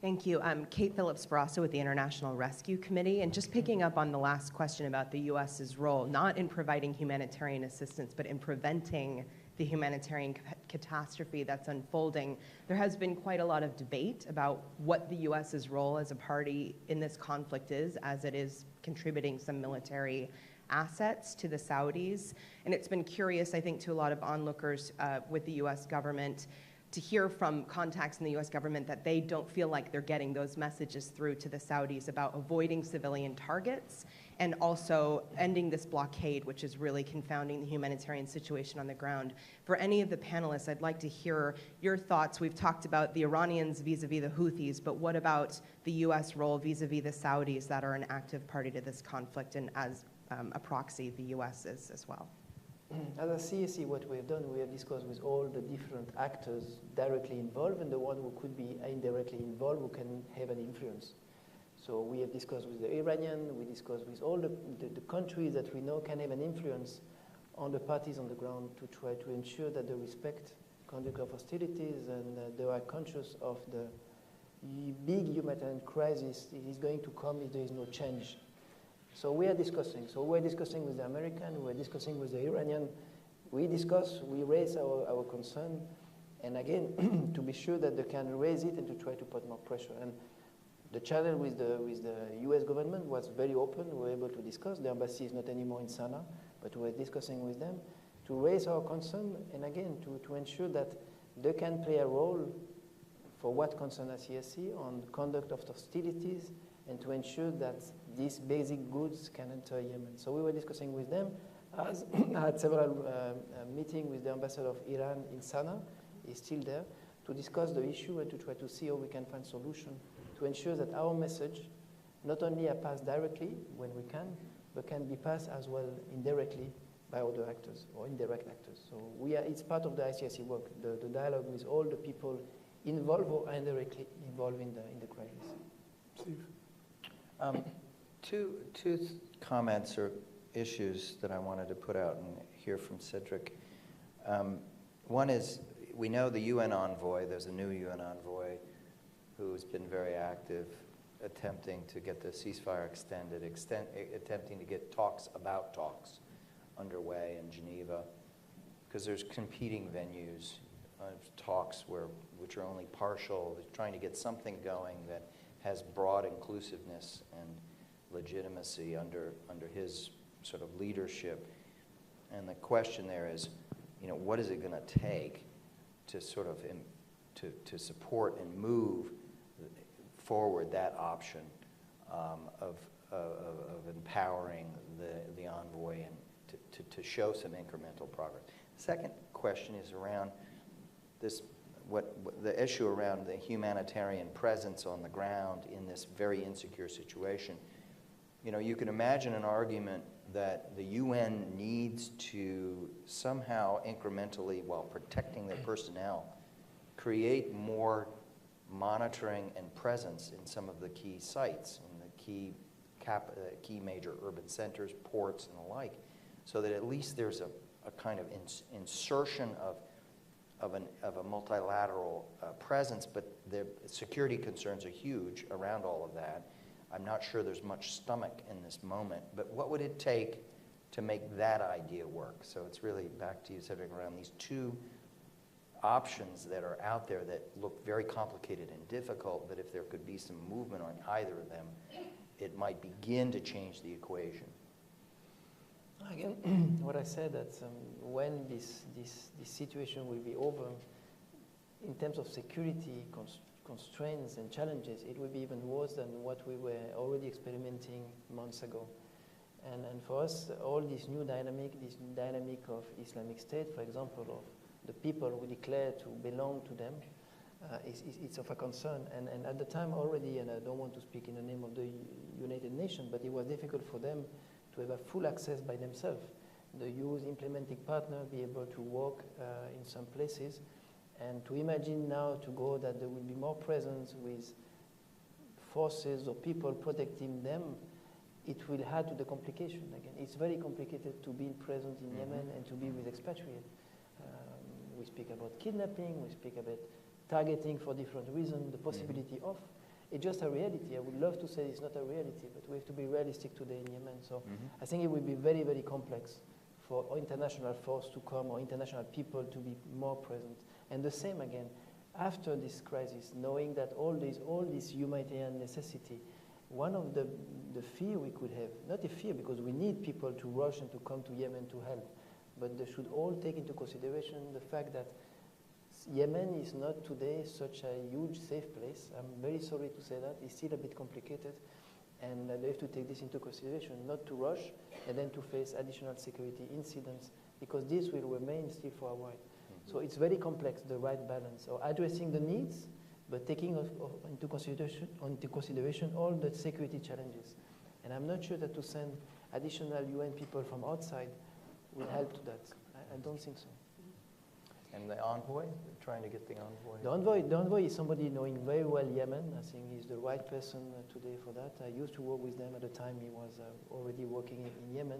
Thank you. I'm Kate Phillips-Barrasso with the International Rescue Committee, and just picking up on the last question about the U.S.'s role, not in providing humanitarian assistance, but in preventing the humanitarian catastrophe that's unfolding. There has been quite a lot of debate about what the U.S.'s role as a party in this conflict is, as it is contributing some military assets to the Saudis. And it's been curious, I think, to a lot of onlookers with the U.S. government to hear from contacts in the U.S. government that they don't feel like they're getting those messages through to the Saudis about avoiding civilian targets and also ending this blockade, which is really confounding the humanitarian situation on the ground. For any of the panelists, I'd like to hear your thoughts. We've talked about the Iranians vis-a-vis the Houthis, but what about the U.S. role vis-a-vis the Saudis that are an active party to this conflict, and as a proxy, the U.S. is as well? As a CSC, what we have done, we have discussed with all the different actors directly involved and the one who could be indirectly involved, who can have an influence. So we have discussed with the Iranian, we discussed with all the countries that we know can have an influence on the parties on the ground to try to ensure that they respect conduct of hostilities and they are conscious of the big humanitarian crisis that is going to come if there is no change. So we are discussing. So we're discussing with the American, we're discussing with the Iranian. We discuss, we raise our concern, and again, to be sure that they can raise it and to try to put more pressure. And the channel with the US government was very open. We were able to discuss. The embassy is not anymore in Sana'a, but we're discussing with them to raise our concern, and again, to ensure that they can play a role for what concerns ICSC on conduct of hostilities and to ensure that these basic goods can enter Yemen. So we were discussing with them. I had several meetings with the ambassador of Iran in Sana'a, he's still there, to discuss the issue and to try to see how we can find solution to ensure that our message not only are passed directly when we can, but can be passed as well indirectly by other actors or indirect actors. So it's part of the ICSC work, the dialogue with all the people involved or indirectly involved in the crisis. Steve? Two comments or issues that I wanted to put out and hear from Cedric. One is, we know the UN envoy, there's a new UN envoy who's been very active attempting to get the ceasefire extended, attempting to get talks about talks underway in Geneva, because there's competing venues of talks which are only partial, trying to get something going that has broad inclusiveness and legitimacy under his sort of leadership. And the question there is, what is it going to take to sort of to support and move forward that option of empowering the envoy and to show some incremental progress. Second question is around this, the issue around the humanitarian presence on the ground in this very insecure situation. You can imagine an argument that the UN needs to somehow incrementally, while protecting their personnel, create more monitoring and presence in some of the key sites, in the key major urban centers, ports, and the like, so that at least there's a kind of insertion of a multilateral presence, but the security concerns are huge around all of that. I'm not sure there's much stomach in this moment, but what would it take to make that idea work? So it's really back to you, Cedric, around these two options that are out there that look very complicated and difficult, but if there could be some movement on either of them, it might begin to change the equation. Again, what I said, that when this situation will be over, in terms of security constraints and challenges, it will be even worse than what we were already experimenting months ago. And for us, all this new dynamic of Islamic State, for example, of the people who declare to belong to them, it's of a concern. And at the time already, and I don't want to speak in the name of the United Nations, but it was difficult for them to have a full access by themselves. The youth implementing partner be able to work in some places, and to imagine now to go that there will be more presence with forces or people protecting them, it will add to the complication again. It's very complicated to be present in Yemen and to be with expatriates. We speak about kidnapping, we speak about targeting for different reasons, the possibility of. It's just a reality. I would love to say it's not a reality, but we have to be realistic today in Yemen. So I think it will be very, very complex for international force to come or international people to be more present. And the same again, after this crisis, knowing that all this humanitarian necessity, one of the fear we could have, not a fear because we need people to rush and to come to Yemen to help, but they should all take into consideration the fact that Yemen is not today such a huge safe place. I'm very sorry to say that. It's still a bit complicated. And they have to take this into consideration, not to rush and then to face additional security incidents, because this will remain still for a while. So it's very complex, the right balance, or addressing the needs, but taking into consideration all the security challenges. And I'm not sure that to send additional UN people from outside will help to that. I don't think so. And the envoy, trying to get the envoy? The envoy is somebody knowing very well Yemen. I think he's the right person today for that. I used to work with them at the time he was already working in Yemen.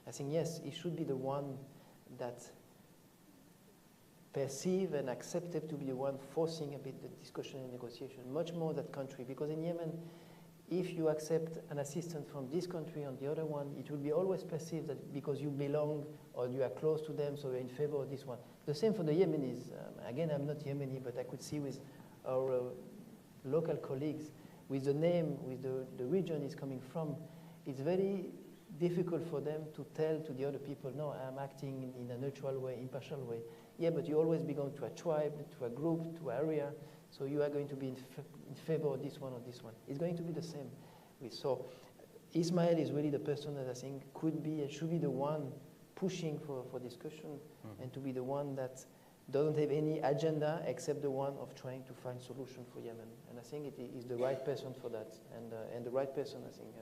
I think, yes, he should be the one that perceive and accepted to be the one forcing a bit the discussion and negotiation, much more that country. Because in Yemen, if you accept an assistance from this country on the other one, it will be always perceived that because you belong or you are close to them, so you're in favor of this one. The same for the Yemenis. Again, I'm not Yemeni, but I could see with our local colleagues, with the name, with the region is coming from, it's very difficult for them to tell to the other people, no, I'm acting in a neutral way, impartial way. Yeah, but you always belong to a tribe, to a group, to an area. So you are going to be in favor of this one or this one. It's going to be the same. So Ismail is really the person that I think could be and should be the one pushing for discussion and to be the one that doesn't have any agenda except the one of trying to find solution for Yemen. And I think it is the right person for that. And the right person, I think,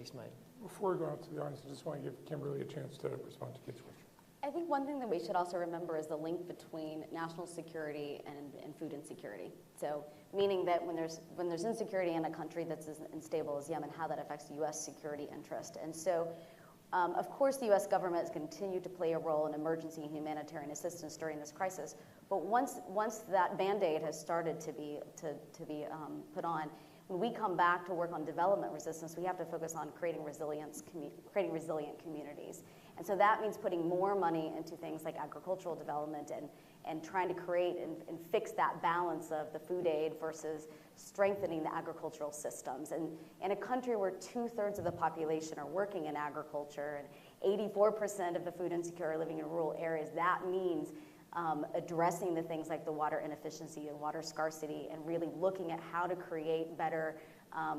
Ismail. Before we go out to the audience, I just want to give Kimberly a chance to respond to Kate's question. I think one thing that we should also remember is the link between national security and food insecurity. So meaning that when there's insecurity in a country that's as unstable as Yemen, how that affects U.S. security interest. And so of course, the U.S. government has continued to play a role in emergency humanitarian assistance during this crisis. But once that Band-Aid has started to be put on, when we come back to work on development resistance, we have to focus on creating resilient communities. And so that means putting more money into things like agricultural development and trying to create and fix that balance of the food aid versus strengthening the agricultural systems. And in a country where 2/3 of the population are working in agriculture and 84% of the food insecure are living in rural areas, that means addressing the things like the water inefficiency and water scarcity and really looking at how to create better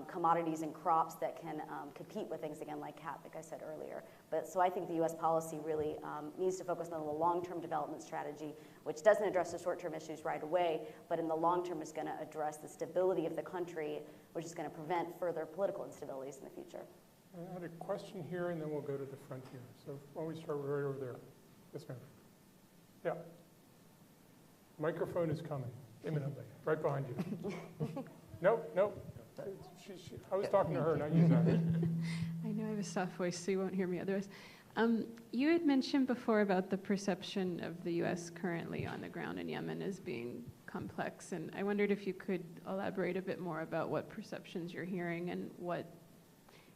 commodities and crops that can compete with things again like CAP, like I said earlier. But so I think the U.S. policy really needs to focus on the long-term development strategy, which doesn't address the short-term issues right away, but in the long term is going to address the stability of the country, which is going to prevent further political instabilities in the future. I had a question here, and then we'll go to the front here. So why don't we start right over there? Yes, ma'am. Yeah. Microphone is coming imminently, right behind you. Nope. I was talking to her, not you, Zach. I know I have a soft voice, so you won't hear me otherwise. You had mentioned before about the perception of the U.S. currently on the ground in Yemen as being complex, and I wondered if you could elaborate a bit more about what perceptions you're hearing and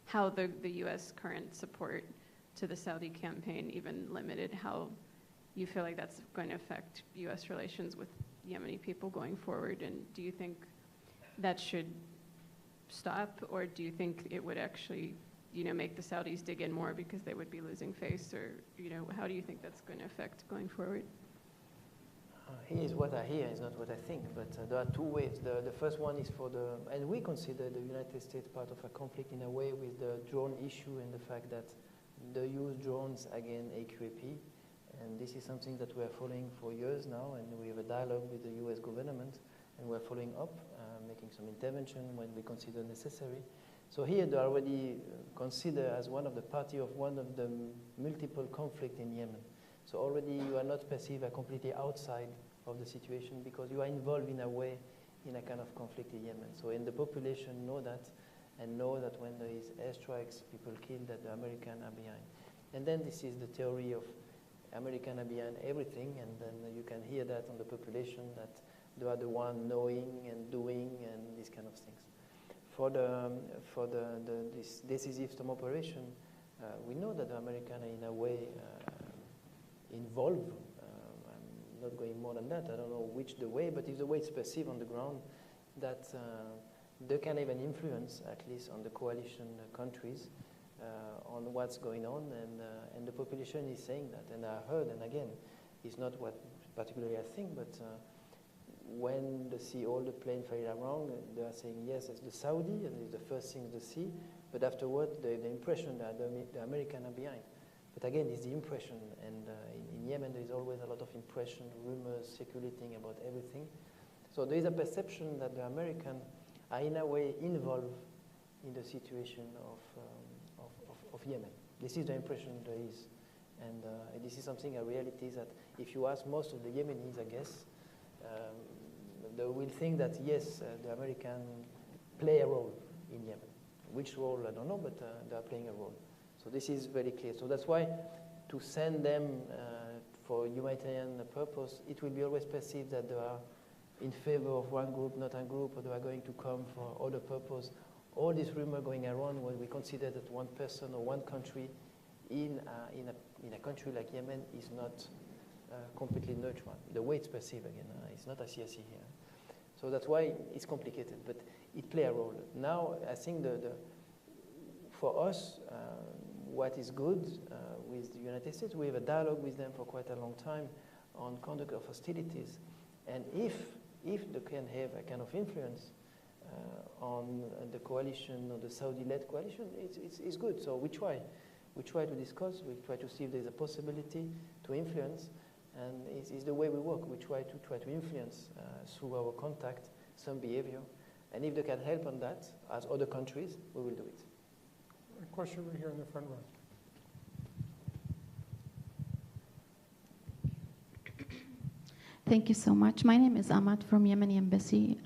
how the U.S. current support to the Saudi campaign, even limited, how you feel like that's going to affect U.S. relations with Yemeni people going forward, and do you think that should stop, or do you think it would actually, make the Saudis dig in more because they would be losing face, or, how do you think that's going to affect going forward? Here's what I hear, is not what I think, but there are two ways. The first one is and we consider the United States part of a conflict in a way with the drone issue and the fact that they use drones against AQAP, and this is something that we are following for years now, and we have a dialogue with the US government, and we're following up, making some intervention when we consider necessary. So here they already consider as one of the party of one of the multiple conflict in Yemen. So already you are not perceived as completely outside of the situation because you are involved in a way in a kind of conflict in Yemen. So the population know that and know that when there is airstrikes, people killed, that the Americans are behind. And then this is the theory of Americans are behind everything, and then you can hear that on the population that they are the one knowing and doing and these kind of things. For this decisive storm operation, we know that the Americans are in a way involved. I'm not going more than that. I don't know which the way, but it's the way it's perceived on the ground that they can have an influence, at least on the coalition countries, on what's going on, and the population is saying that. And I heard, and again, it's not what particularly I think, but when they see all the plane flying around, they are saying, yes, it's the Saudi, and it's the first thing they see, but afterward, the impression that the Americans are behind. But again, it's the impression, and in Yemen, there is always a lot of impression, rumors circulating about everything. So there is a perception that the Americans are in a way involved in the situation of Yemen. This is the impression there is. And this is something, a reality is that if you ask most of the Yemenis, I guess, they will think that, yes, the Americans play a role in Yemen. Which role, I don't know, but they are playing a role. So this is very clear. So that's why to send them for humanitarian purpose, it will be always perceived that they are in favor of one group, not a group, or they are going to come for other purpose. All this rumor going around when we consider that one person or one country in a country like Yemen is not completely neutral. The way it's perceived, again, it's not a CSE here. So that's why it's complicated, but it plays a role. Now, I think for us, what is good with the United States, we have a dialogue with them for quite a long time on conduct of hostilities. And if if they can have a kind of influence on the coalition or the Saudi-led coalition, it's good. So we try. We try to discuss. We try to see if there's a possibility to influence, and it's the way we work. We try to influence through our contact some behavior, and if they can help on that, as other countries, we will do it. A question right here in the front row. Thank you so much. My name is Ahmad from Yemeni Embassy.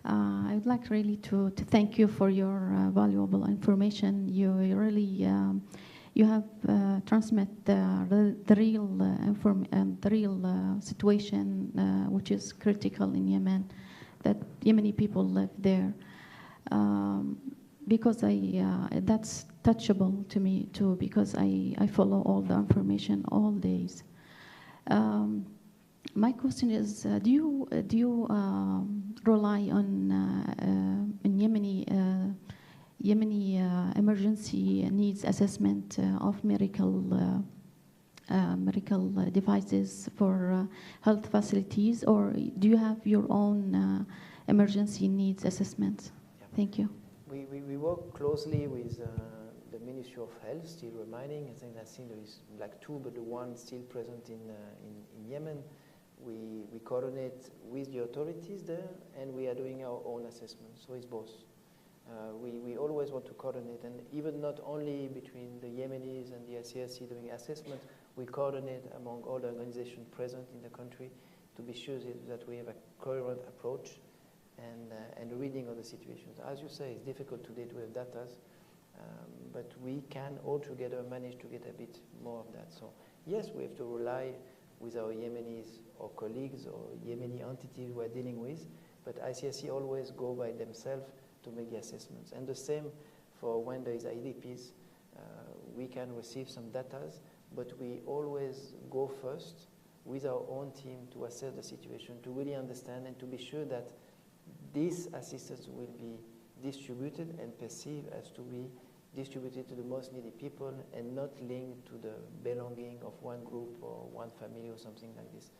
I would like really to thank you for your valuable information. You really you have transmit the real situation, which is critical in Yemen, that Yemeni people live there. Because that's touchable to me too, because I follow all the information all days. My question is, do you rely on Yemeni emergency needs assessment of medical devices for health facilities, or do you have your own emergency needs assessment? Yeah. Thank you. We work closely with the Ministry of Health, still reminding. I think there is like two, but the one still present in Yemen. We coordinate with the authorities there, and we are doing our own assessment. So it's both. We always want to coordinate, and even not only between the Yemenis and the ICRC doing assessment, we coordinate among all the organizations present in the country to be sure that we have a coherent approach and reading of the situations. As you say, it's difficult today to have data, but we can all together manage to get a bit more of that. So yes, we have to rely with our Yemenis or colleagues or Yemeni entities we're dealing with, but ICRC always go by themselves to make the assessments. And the same for when there is IDPs, we can receive some data, but we always go first with our own team to assess the situation, to really understand and to be sure that this assistance will be distributed and perceived as to be distributed to the most needy people and not linked to the belonging of one group or one family or something like this.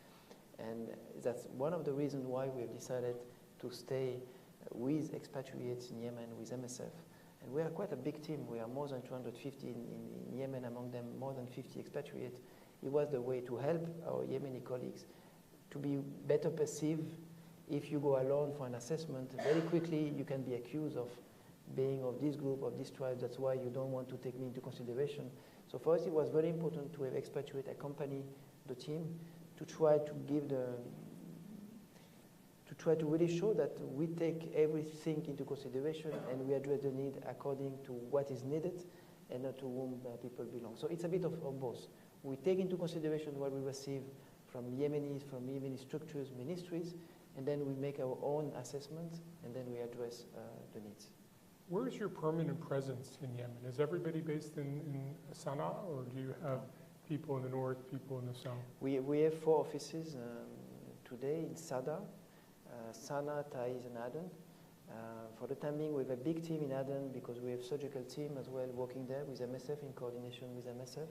And that's one of the reasons why we have decided to stay with expatriates in Yemen, with MSF. And we are quite a big team. We are more than 250 in Yemen, among them more than 50 expatriates. It was the way to help our Yemeni colleagues to be better perceived. If you go alone for an assessment, very quickly you can be accused of being of this group, of this tribe. That's why you don't want to take me into consideration. So for us, it was very important to have expatriate accompany the team to try to give to really show that we take everything into consideration and we address the need according to what is needed and not to whom people belong. So it's a bit of both. We take into consideration what we receive from Yemenis, from Yemeni structures, ministries, and then we make our own assessment, and then we address the needs. Where is your permanent presence in Yemen? Is everybody based in Sana'a, or do you have people in the north, people in the south? We have 4 offices today in Sada, Sana'a, Taiz, and Aden. For the time being, we have a big team in Aden because we have surgical team as well working there with MSF in coordination with MSF.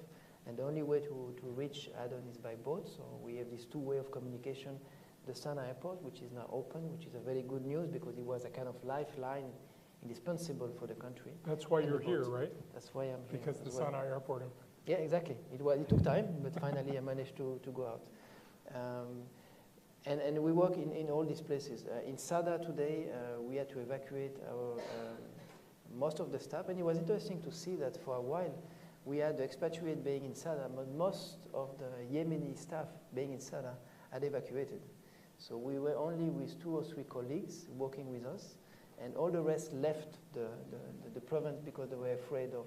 And the only way to reach Aden is by boat, so we have these 2 ways of communication. The Sana'a airport, which is now open, which is a very good news because it was a kind of lifeline indispensable for the country. That's why you're here, right? That's why I'm here. Because the Sana'a airport opened. Yeah, exactly. It took time, but finally I managed to go out. And we work in all these places. In Sada today, we had to evacuate our most of the staff, and it was interesting to see that for a while we had the expatriate being in Sada, but most of the Yemeni staff being in Sada had evacuated. So we were only with 2 or 3 colleagues working with us, and all the rest left the province because they were afraid of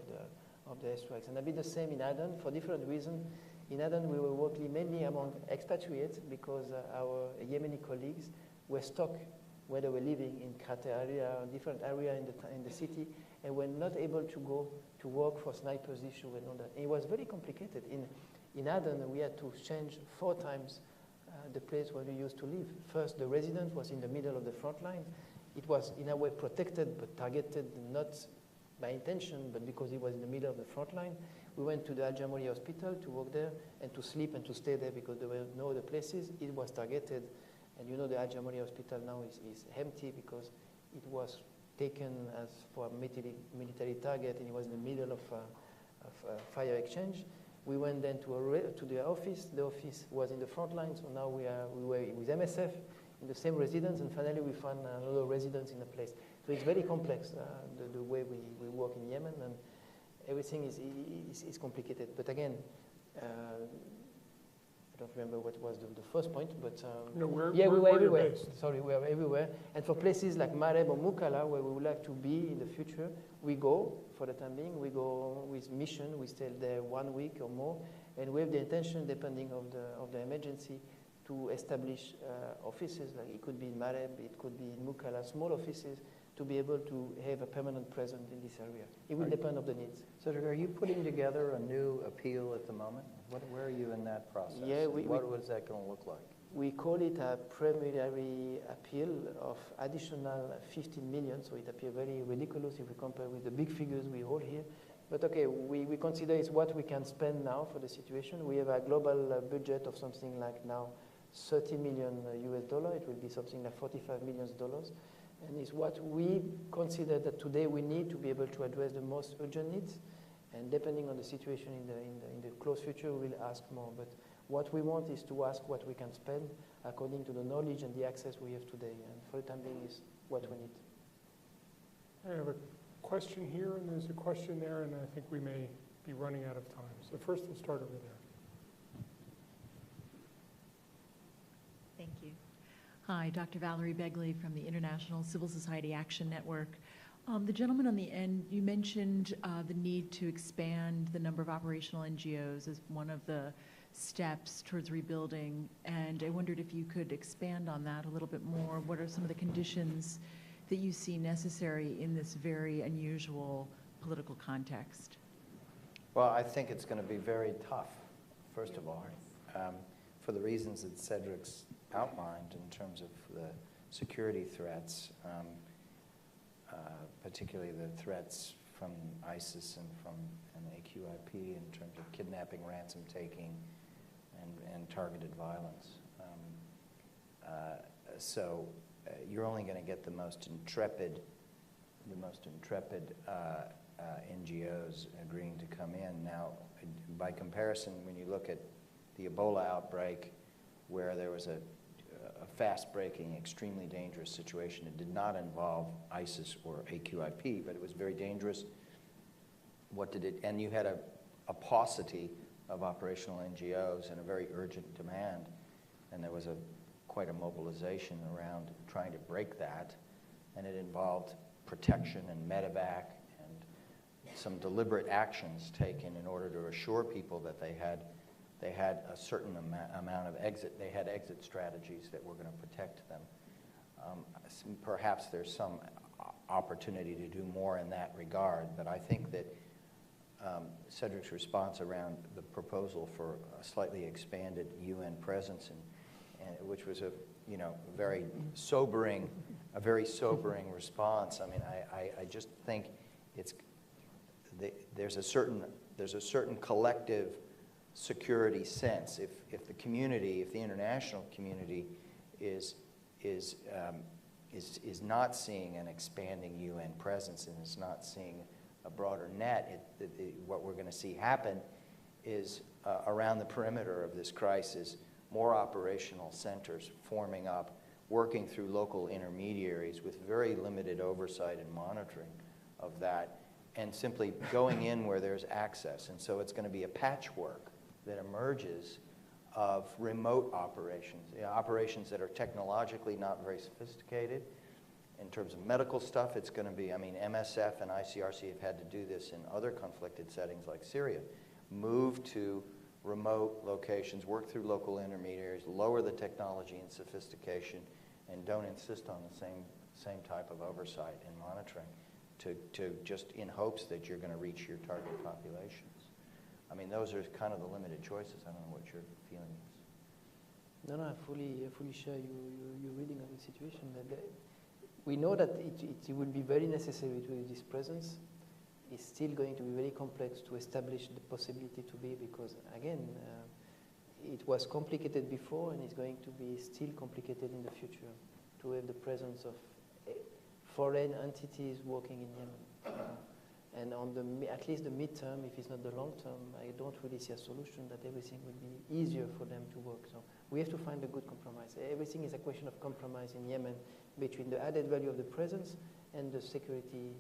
the airstrikes. And a bit the same in Aden for different reasons. In Aden, we were working mainly among expatriates because our Yemeni colleagues were stuck where they were living in Krater area, different area in the city, and were not able to go to work for snipers issue and all that. And it was very complicated. In Aden, we had to change 4 times the place where we used to live. First, the resident was in the middle of the front line. It was in a way protected but targeted not by intention, but because it was in the middle of the front line. We went to the Al Jamali hospital to work there and to sleep and to stay there because there were no other places. It was targeted And you know the Al Jamali hospital now is empty because it was taken as for a military target, and it was in the middle of a fire exchange. We went then to the office. The office was in the front line, so now we were with MSF in the same residence, and finally we found another residence in a place. So it's very complex, the way we work in Yemen, and everything is complicated. But again, I don't remember what was the first point, but No, where we were everywhere. based? Sorry, we are everywhere. And for places like Mareb or Mukalla, where we would like to be in the future, we go for the time being. We go with mission. We stay there 1 week or more, and we have the intention, depending of the emergency, to establish offices. Like it could be in Mareb, it could be in Mukalla, small offices, to be able to have a permanent presence in this area. It will depend on the needs. So are you putting together a new appeal at the moment? Where are you in that process? Yeah, what is that going to look like? We call it a preliminary appeal of additional 15 million, so it appears very ridiculous if we compare with the big figures we hold here. But okay, we consider it's what we can spend now for the situation. We have a global budget of something like now $30 million US. It will be something like $45 million. And it's what we consider that today we need to be able to address the most urgent needs. And depending on the situation in the close future, we'll ask more. But what we want is to ask what we can spend according to the knowledge and the access we have today. And for the time being is what we need. I have a question here, and there's a question there, and I think we may be running out of time. So first we'll start over there. Thank you. Hi, Dr. Valerie Begley from the International Civil Society Action Network. The gentleman on the end, you mentioned the need to expand the number of operational NGOs as one of the steps towards rebuilding, and I wondered if you could expand on that a little bit more. What are some of the conditions that you see necessary in this very unusual political context? Well, I think it's going to be very tough, first of all, for the reasons that Cedric's outlined in terms of the security threats, particularly the threats from ISIS and from AQIP in terms of kidnapping, ransom taking, and targeted violence. So you're only going to get the most intrepid NGOs agreeing to come in. Now, by comparison, when you look at the Ebola outbreak, where there was a fast-breaking, extremely dangerous situation, it did not involve ISIS or AQIP, but it was very dangerous. And you had a paucity of operational NGOs and a very urgent demand, and there was quite a mobilization around trying to break that, and it involved protection and medevac and some deliberate actions taken in order to assure people that they had a certain amount of exit. They had exit strategies that were going to protect them. Perhaps there's some opportunity to do more in that regard, but I think that Cedric's response around the proposal for a slightly expanded UN presence, and which was a very sobering response. I mean, I just think there's a certain collective security sense. If the international community is not seeing an expanding UN presence and is not seeing a broader net, what we're going to see happen is around the perimeter of this crisis, more operational centers forming up, working through local intermediaries with very limited oversight and monitoring of that, and simply going in where there's access. And so it's going to be a patchwork that emerges of remote operations, operations that are technologically not very sophisticated. In terms of medical stuff, it's going to be, MSF and ICRC have had to do this in other conflicted settings like Syria. Move to remote locations, work through local intermediaries, lower the technology and sophistication, and don't insist on the same type of oversight and monitoring to just in hopes that you're going to reach your target populations. Those are kind of the limited choices. I don't know what your feeling is. No, I fully share your reading of the situation. We know that it will be very necessary to have this presence. It's still going to be very complex to establish the possibility to be, because again, it was complicated before and it's going to be still complicated in the future to have the presence of foreign entities working in Yemen. And on at least the midterm, if it's not the long term, I don't really see a solution that everything will be easier for them to work. So we have to find a good compromise. Everything is a question of compromise in Yemen between the added value of the presence and the security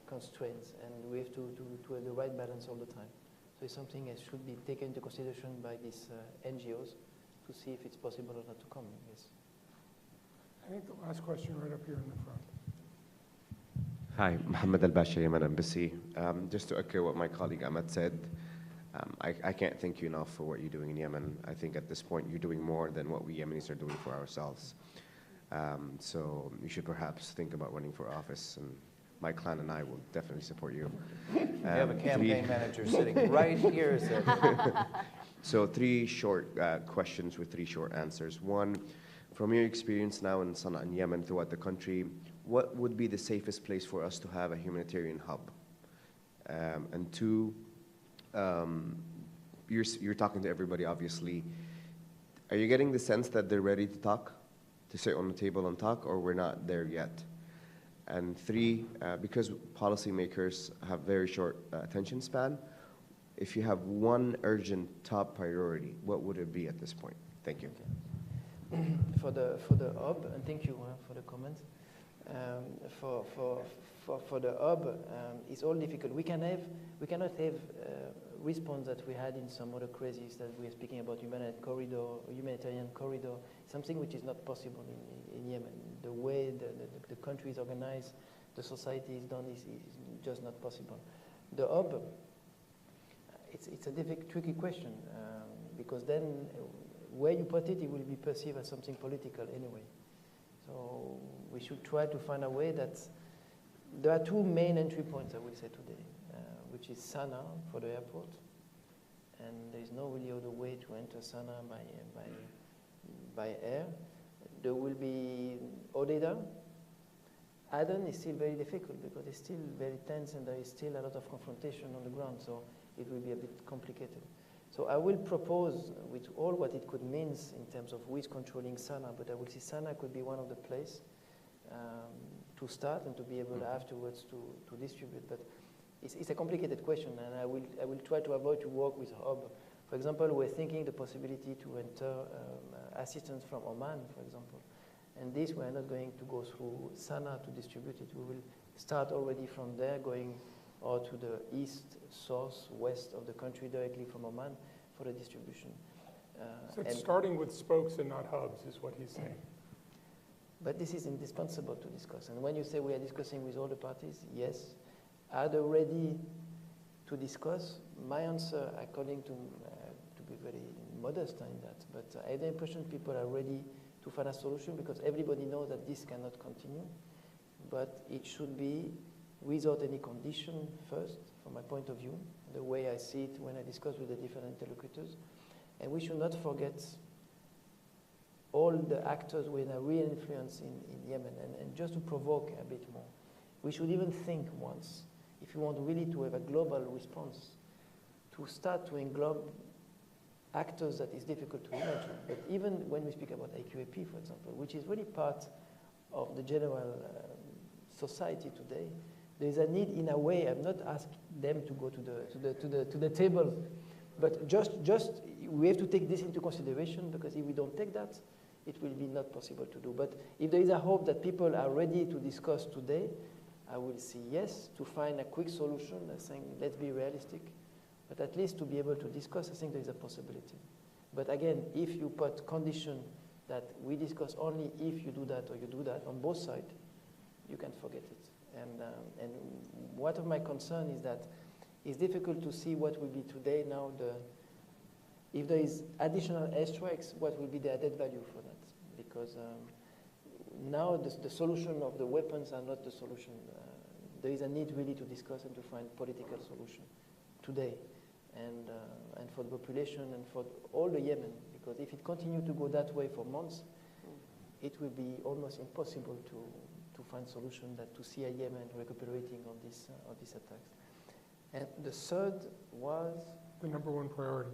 constraints. And we have to have the right balance all the time. So it's something that should be taken into consideration by these NGOs to see if it's possible or not to come. Yes. I think the last question right up here in the front. Hi, Mohammed Al-Basha, Yemen Embassy. Just to echo what my colleague Ahmed said, I can't thank you enough for what you're doing in Yemen. I think at this point you're doing more than what we Yemenis are doing for ourselves. So you should perhaps think about running for office, and my clan and I will definitely support you. You have a campaign manager sitting right here. So 3 short questions with 3 short answers. 1, from your experience now in Sana'a and Yemen throughout the country, what would be the safest place for us to have a humanitarian hub? And 2, you're talking to everybody, obviously. Are you getting the sense that they're ready to talk, to sit on the table and talk, or we're not there yet? And 3, because policymakers have very short attention span, if you have one urgent top priority, what would it be at this point? Thank you. For the hub, and thank you for the comments. For the hub, it's all difficult. We cannot have response that we had in some other crises that we are speaking about, humanitarian corridor, something which is not possible in Yemen. The way the country is organized, the society is done is just not possible. The hub, it's a tricky question because then where you put it, it will be perceived as something political anyway. So we should try to find a way that there are 2 main entry points, I will say today, which is Sana'a for the airport, and there is no really other way to enter Sana'a by air. There will be Odeda. Aden is still very difficult because it's still very tense and there is still a lot of confrontation on the ground, so it will be a bit complicated. So I will propose with all what it could mean in terms of who is controlling Sana'a, but I will see Sana'a could be one of the places to start and to be able afterwards to distribute. But it's a complicated question, and I will try to avoid to work with hub. For example, we're thinking the possibility to enter assistance from Oman, for example. And this we're not going to go through Sana'a to distribute it. We will start already from there, going or to the east, south, west of the country directly from Oman for the distribution. So it's starting with spokes and not hubs is what he's saying. But this is indispensable to discuss. And when you say we are discussing with all the parties, yes. Are they ready to discuss? My answer, according to be very modest in that, but I have the impression people are ready to find a solution because everybody knows that this cannot continue. But it should be without any condition first, from my point of view, the way I see it when I discuss with the different interlocutors. And we should not forget all the actors with a real influence in Yemen. And just to provoke a bit more, we should even think once, if you want really to have a global response, to start to englobe actors that is difficult to imagine. But even when we speak about AQAP, for example, which is really part of the general society today, there is a need, in a way. I'm not asking them to go to the table, but just we have to take this into consideration because if we don't take that, it will be not possible to do. But if there is a hope that people are ready to discuss today, I will say yes to find a quick solution. I think let's be realistic, but at least to be able to discuss, I think there is a possibility. But again, if you put condition that we discuss only if you do that or you do that on both sides, you can forget it. And one of my concern is that it's difficult to see what will be today now if there is additional airstrikes, what will be the added value for that? Because now the solution of the weapons are not the solution. There is a need really to discuss and to find political solution today, and for the population and for all the Yemen. Because if it continues to go that way for months, it will be almost impossible to find solution that to see a Yemen recuperating on these attacks. And the third was the number 1 priority.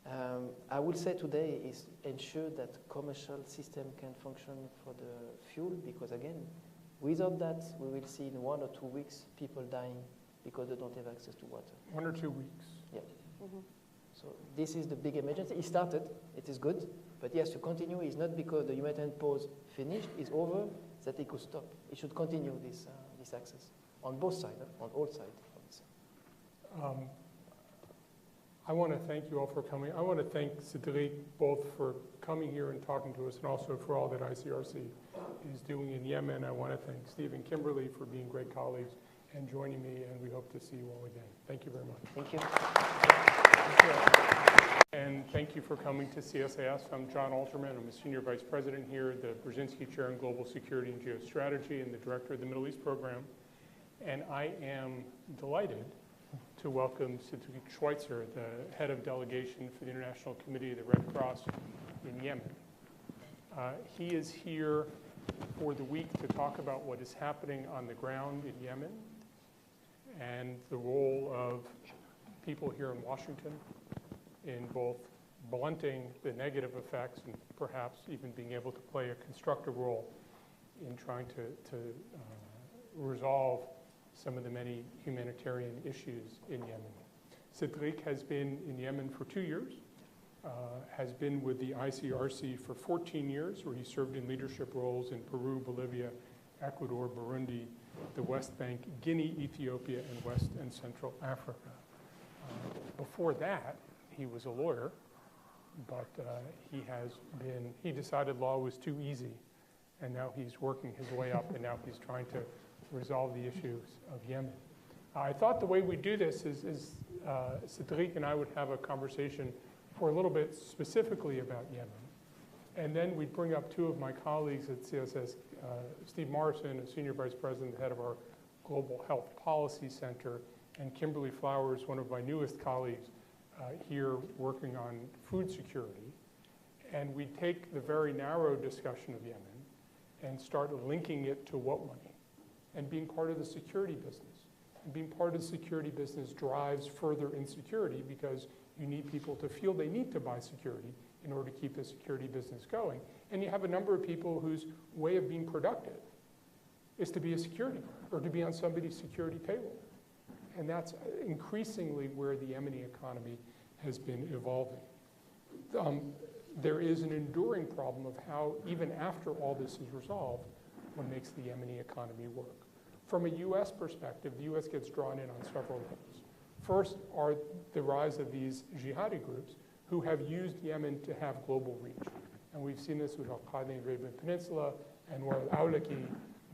I will say today is ensure that commercial system can function for the fuel, because again, without that, we will see in 1 or 2 weeks people dying because they don't have access to water. 1 or 2 weeks. Yeah. So this is the big emergency. It started, it is good, but yes, to continue is not because the humanitarian pause finished, is over, that it could stop. It should continue this access on both sides, on all sides. I want to thank you all for coming. I want to thank Cedric both for coming here and talking to us, and also for all that ICRC is doing in Yemen. I want to thank Steve and Kimberly for being great colleagues and joining me, and we hope to see you all again. Thank you very much. Thank you. And thank you for coming to CSIS. I'm John Alterman. I'm a Senior Vice President here, the Brzezinski Chair in Global Security and Geostrategy, and the Director of the Middle East Program. And I am delighted to welcome Cedric Schweitzer, the Head of Delegation for the International Committee of the Red Cross in Yemen. He is here for the week to talk about what is happening on the ground in Yemen and the role of people here in Washington in both blunting the negative effects and perhaps even being able to play a constructive role in trying to resolve some of the many humanitarian issues in Yemen. Cedric has been in Yemen for 2 years, has been with the ICRC for 14 years, where he served in leadership roles in Peru, Bolivia, Ecuador, Burundi, the West Bank, Guinea, Ethiopia, and West and Central Africa. Before that, he was a lawyer, but he decided law was too easy, and now he's working his way up, and now he's trying to resolve the issues of Yemen. I thought the way we do this is Cedric and I would have a conversation for a little bit specifically about Yemen, and then we'd bring up 2 of my colleagues at CSS, Steve Morrison, a Senior Vice President, head of our Global Health Policy Center, and Kimberly Flowers, one of my newest colleagues here working on food security. And we take the very narrow discussion of Yemen and start linking it to what money, and being part of the security business. And being part of the security business drives further insecurity, because you need people to feel they need to buy security in order to keep the security business going. And you have a number of people whose way of being productive is to be a security guard or to be on somebody's security payroll. And that's increasingly where the Yemeni economy has been evolving. There is an enduring problem of how, even after all this is resolved, what makes the Yemeni economy work. From a U.S. perspective, the U.S. gets drawn in on several levels. First are the rise of these jihadi groups who have used Yemen to have global reach. And we've seen this with Al-Qaeda in the Arabian Peninsula and al-Awlaki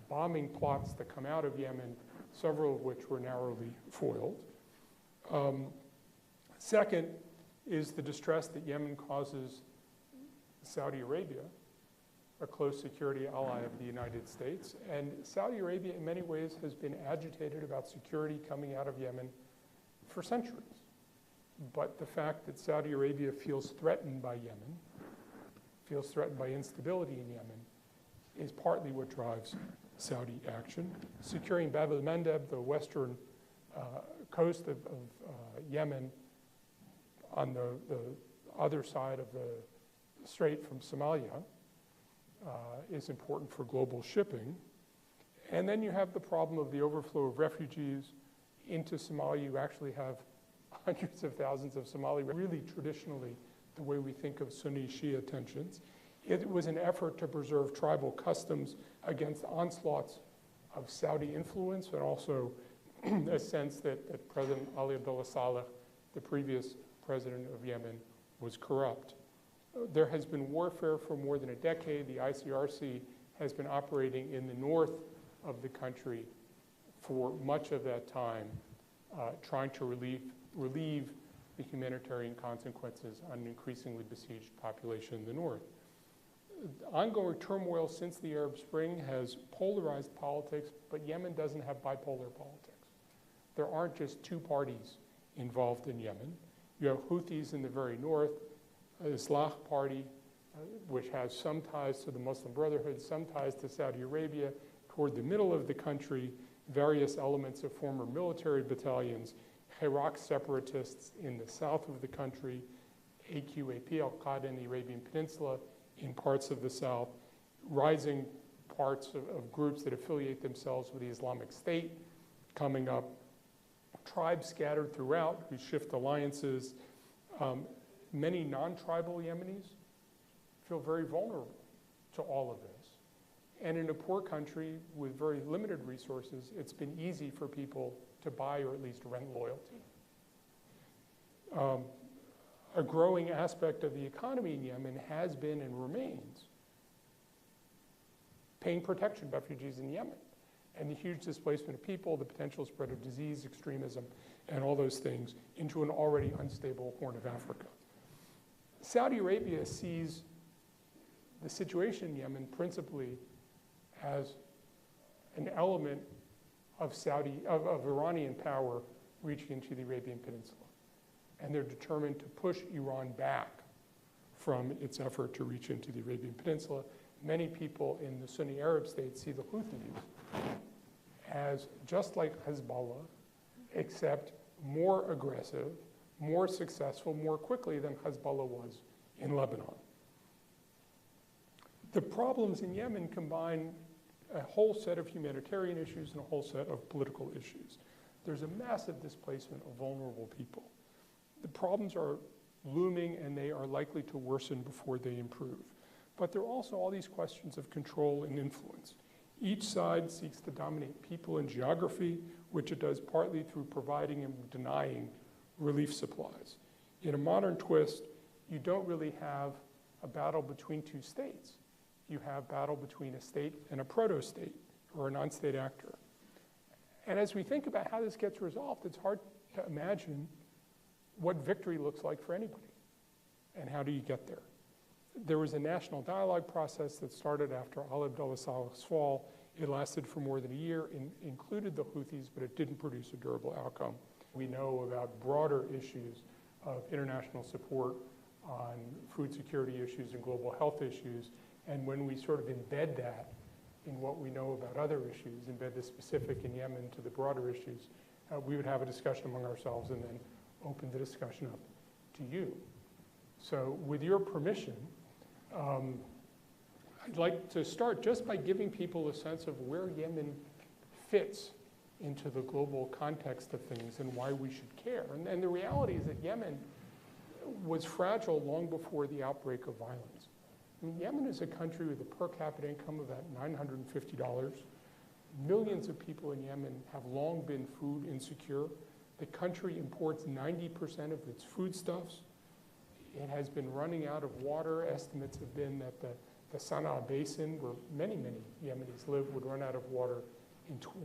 bombing plots that come out of Yemen, several of which were narrowly foiled. Second is the distress that Yemen causes Saudi Arabia, a close security ally of the United States. And Saudi Arabia, in many ways, has been agitated about security coming out of Yemen for centuries. But the fact that Saudi Arabia feels threatened by Yemen, feels threatened by instability in Yemen, is partly what drives Saudi action. Securing Bab el-Mandeb, the western coast of Yemen, on the other side of the strait from Somalia, is important for global shipping. And then you have the problem of the overflow of refugees into Somalia. You actually have hundreds of thousands of Somali, really traditionally the way we think of Sunni-Shia tensions. It was an effort to preserve tribal customs against onslaughts of Saudi influence, and also a sense that President Ali Abdullah Saleh, the previous president of Yemen, was corrupt. There has been warfare for more than a decade. The ICRC has been operating in the north of the country for much of that time, trying to relieve the humanitarian consequences on an increasingly besieged population in the north. Ongoing turmoil since the Arab Spring has polarized politics, but Yemen doesn't have bipolar politics. There aren't just 2 parties involved in Yemen. You have Houthis in the very north, Islah Party, which has some ties to the Muslim Brotherhood, some ties to Saudi Arabia. Toward the middle of the country, various elements of former military battalions, Iraq separatists in the south of the country, AQAP, Al-Qaeda in the Arabian Peninsula, in parts of the south, rising parts of groups that affiliate themselves with the Islamic State coming up, tribes scattered throughout who shift alliances. Many non-tribal Yemenis feel very vulnerable to all of this. And in a poor country with very limited resources, it's been easy for people to buy or at least rent loyalty. A growing aspect of the economy in Yemen has been and remains paying protection to refugees in Yemen, and the huge displacement of people, the potential spread of disease, extremism, and all those things into an already unstable Horn of Africa. Saudi Arabia sees the situation in Yemen principally as an element of Iranian power reaching into the Arabian Peninsula. And they're determined to push Iran back from its effort to reach into the Arabian Peninsula. Many people in the Sunni Arab states see the Houthis as just like Hezbollah, except more aggressive, more successful, more quickly than Hezbollah was in Lebanon. The problems in Yemen combine a whole set of humanitarian issues and a whole set of political issues. There's a massive displacement of vulnerable people. The problems are looming and they are likely to worsen before they improve. But there are also all these questions of control and influence. Each side seeks to dominate people and geography, which it does partly through providing and denying relief supplies. In a modern twist, you don't really have a battle between two states. You have battle between a state and a proto-state, or a non-state actor. And as we think about how this gets resolved, it's hard to imagine what victory looks like for anybody, and how do you get there? There was a national dialogue process that started after Ali Abdullah Saleh's fall. It lasted for more than a year, included the Houthis, but it didn't produce a durable outcome. We know about broader issues of international support on food security issues and global health issues, and when we sort of embed that in what we know about other issues, embed the specific in Yemen to the broader issues, we would have a discussion among ourselves and then open the discussion up to you. So with your permission, I'd like to start just by giving people a sense of where Yemen fits into the global context of things and why we should care. And the reality is that Yemen was fragile long before the outbreak of violence. I mean, Yemen is a country with a per capita income of about $950. Millions of people in Yemen have long been food insecure. The country imports 90% of its foodstuffs. It has been running out of water. Estimates have been that the Sana'a Basin, where many, many Yemenis live, would run out of water,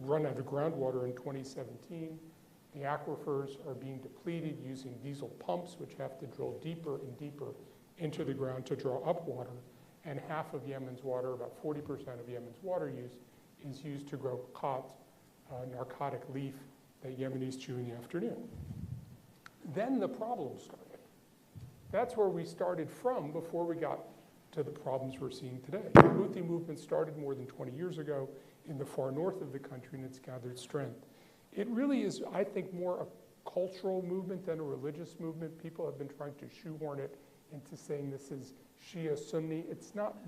run out of groundwater in 2017. The aquifers are being depleted using diesel pumps, which have to drill deeper and deeper into the ground to draw up water. And half of Yemen's water, about 40% of Yemen's water use, is used to grow khat, narcotic leaf that Yemenis chew in the afternoon. Then the problem started. That's where we started from before we got to the problems we're seeing today. The Houthi movement started more than 20 years ago in the far north of the country, and it's gathered strength. It really is, I think, more a cultural movement than a religious movement. People have been trying to shoehorn it into saying this is Shia Sunni. It's not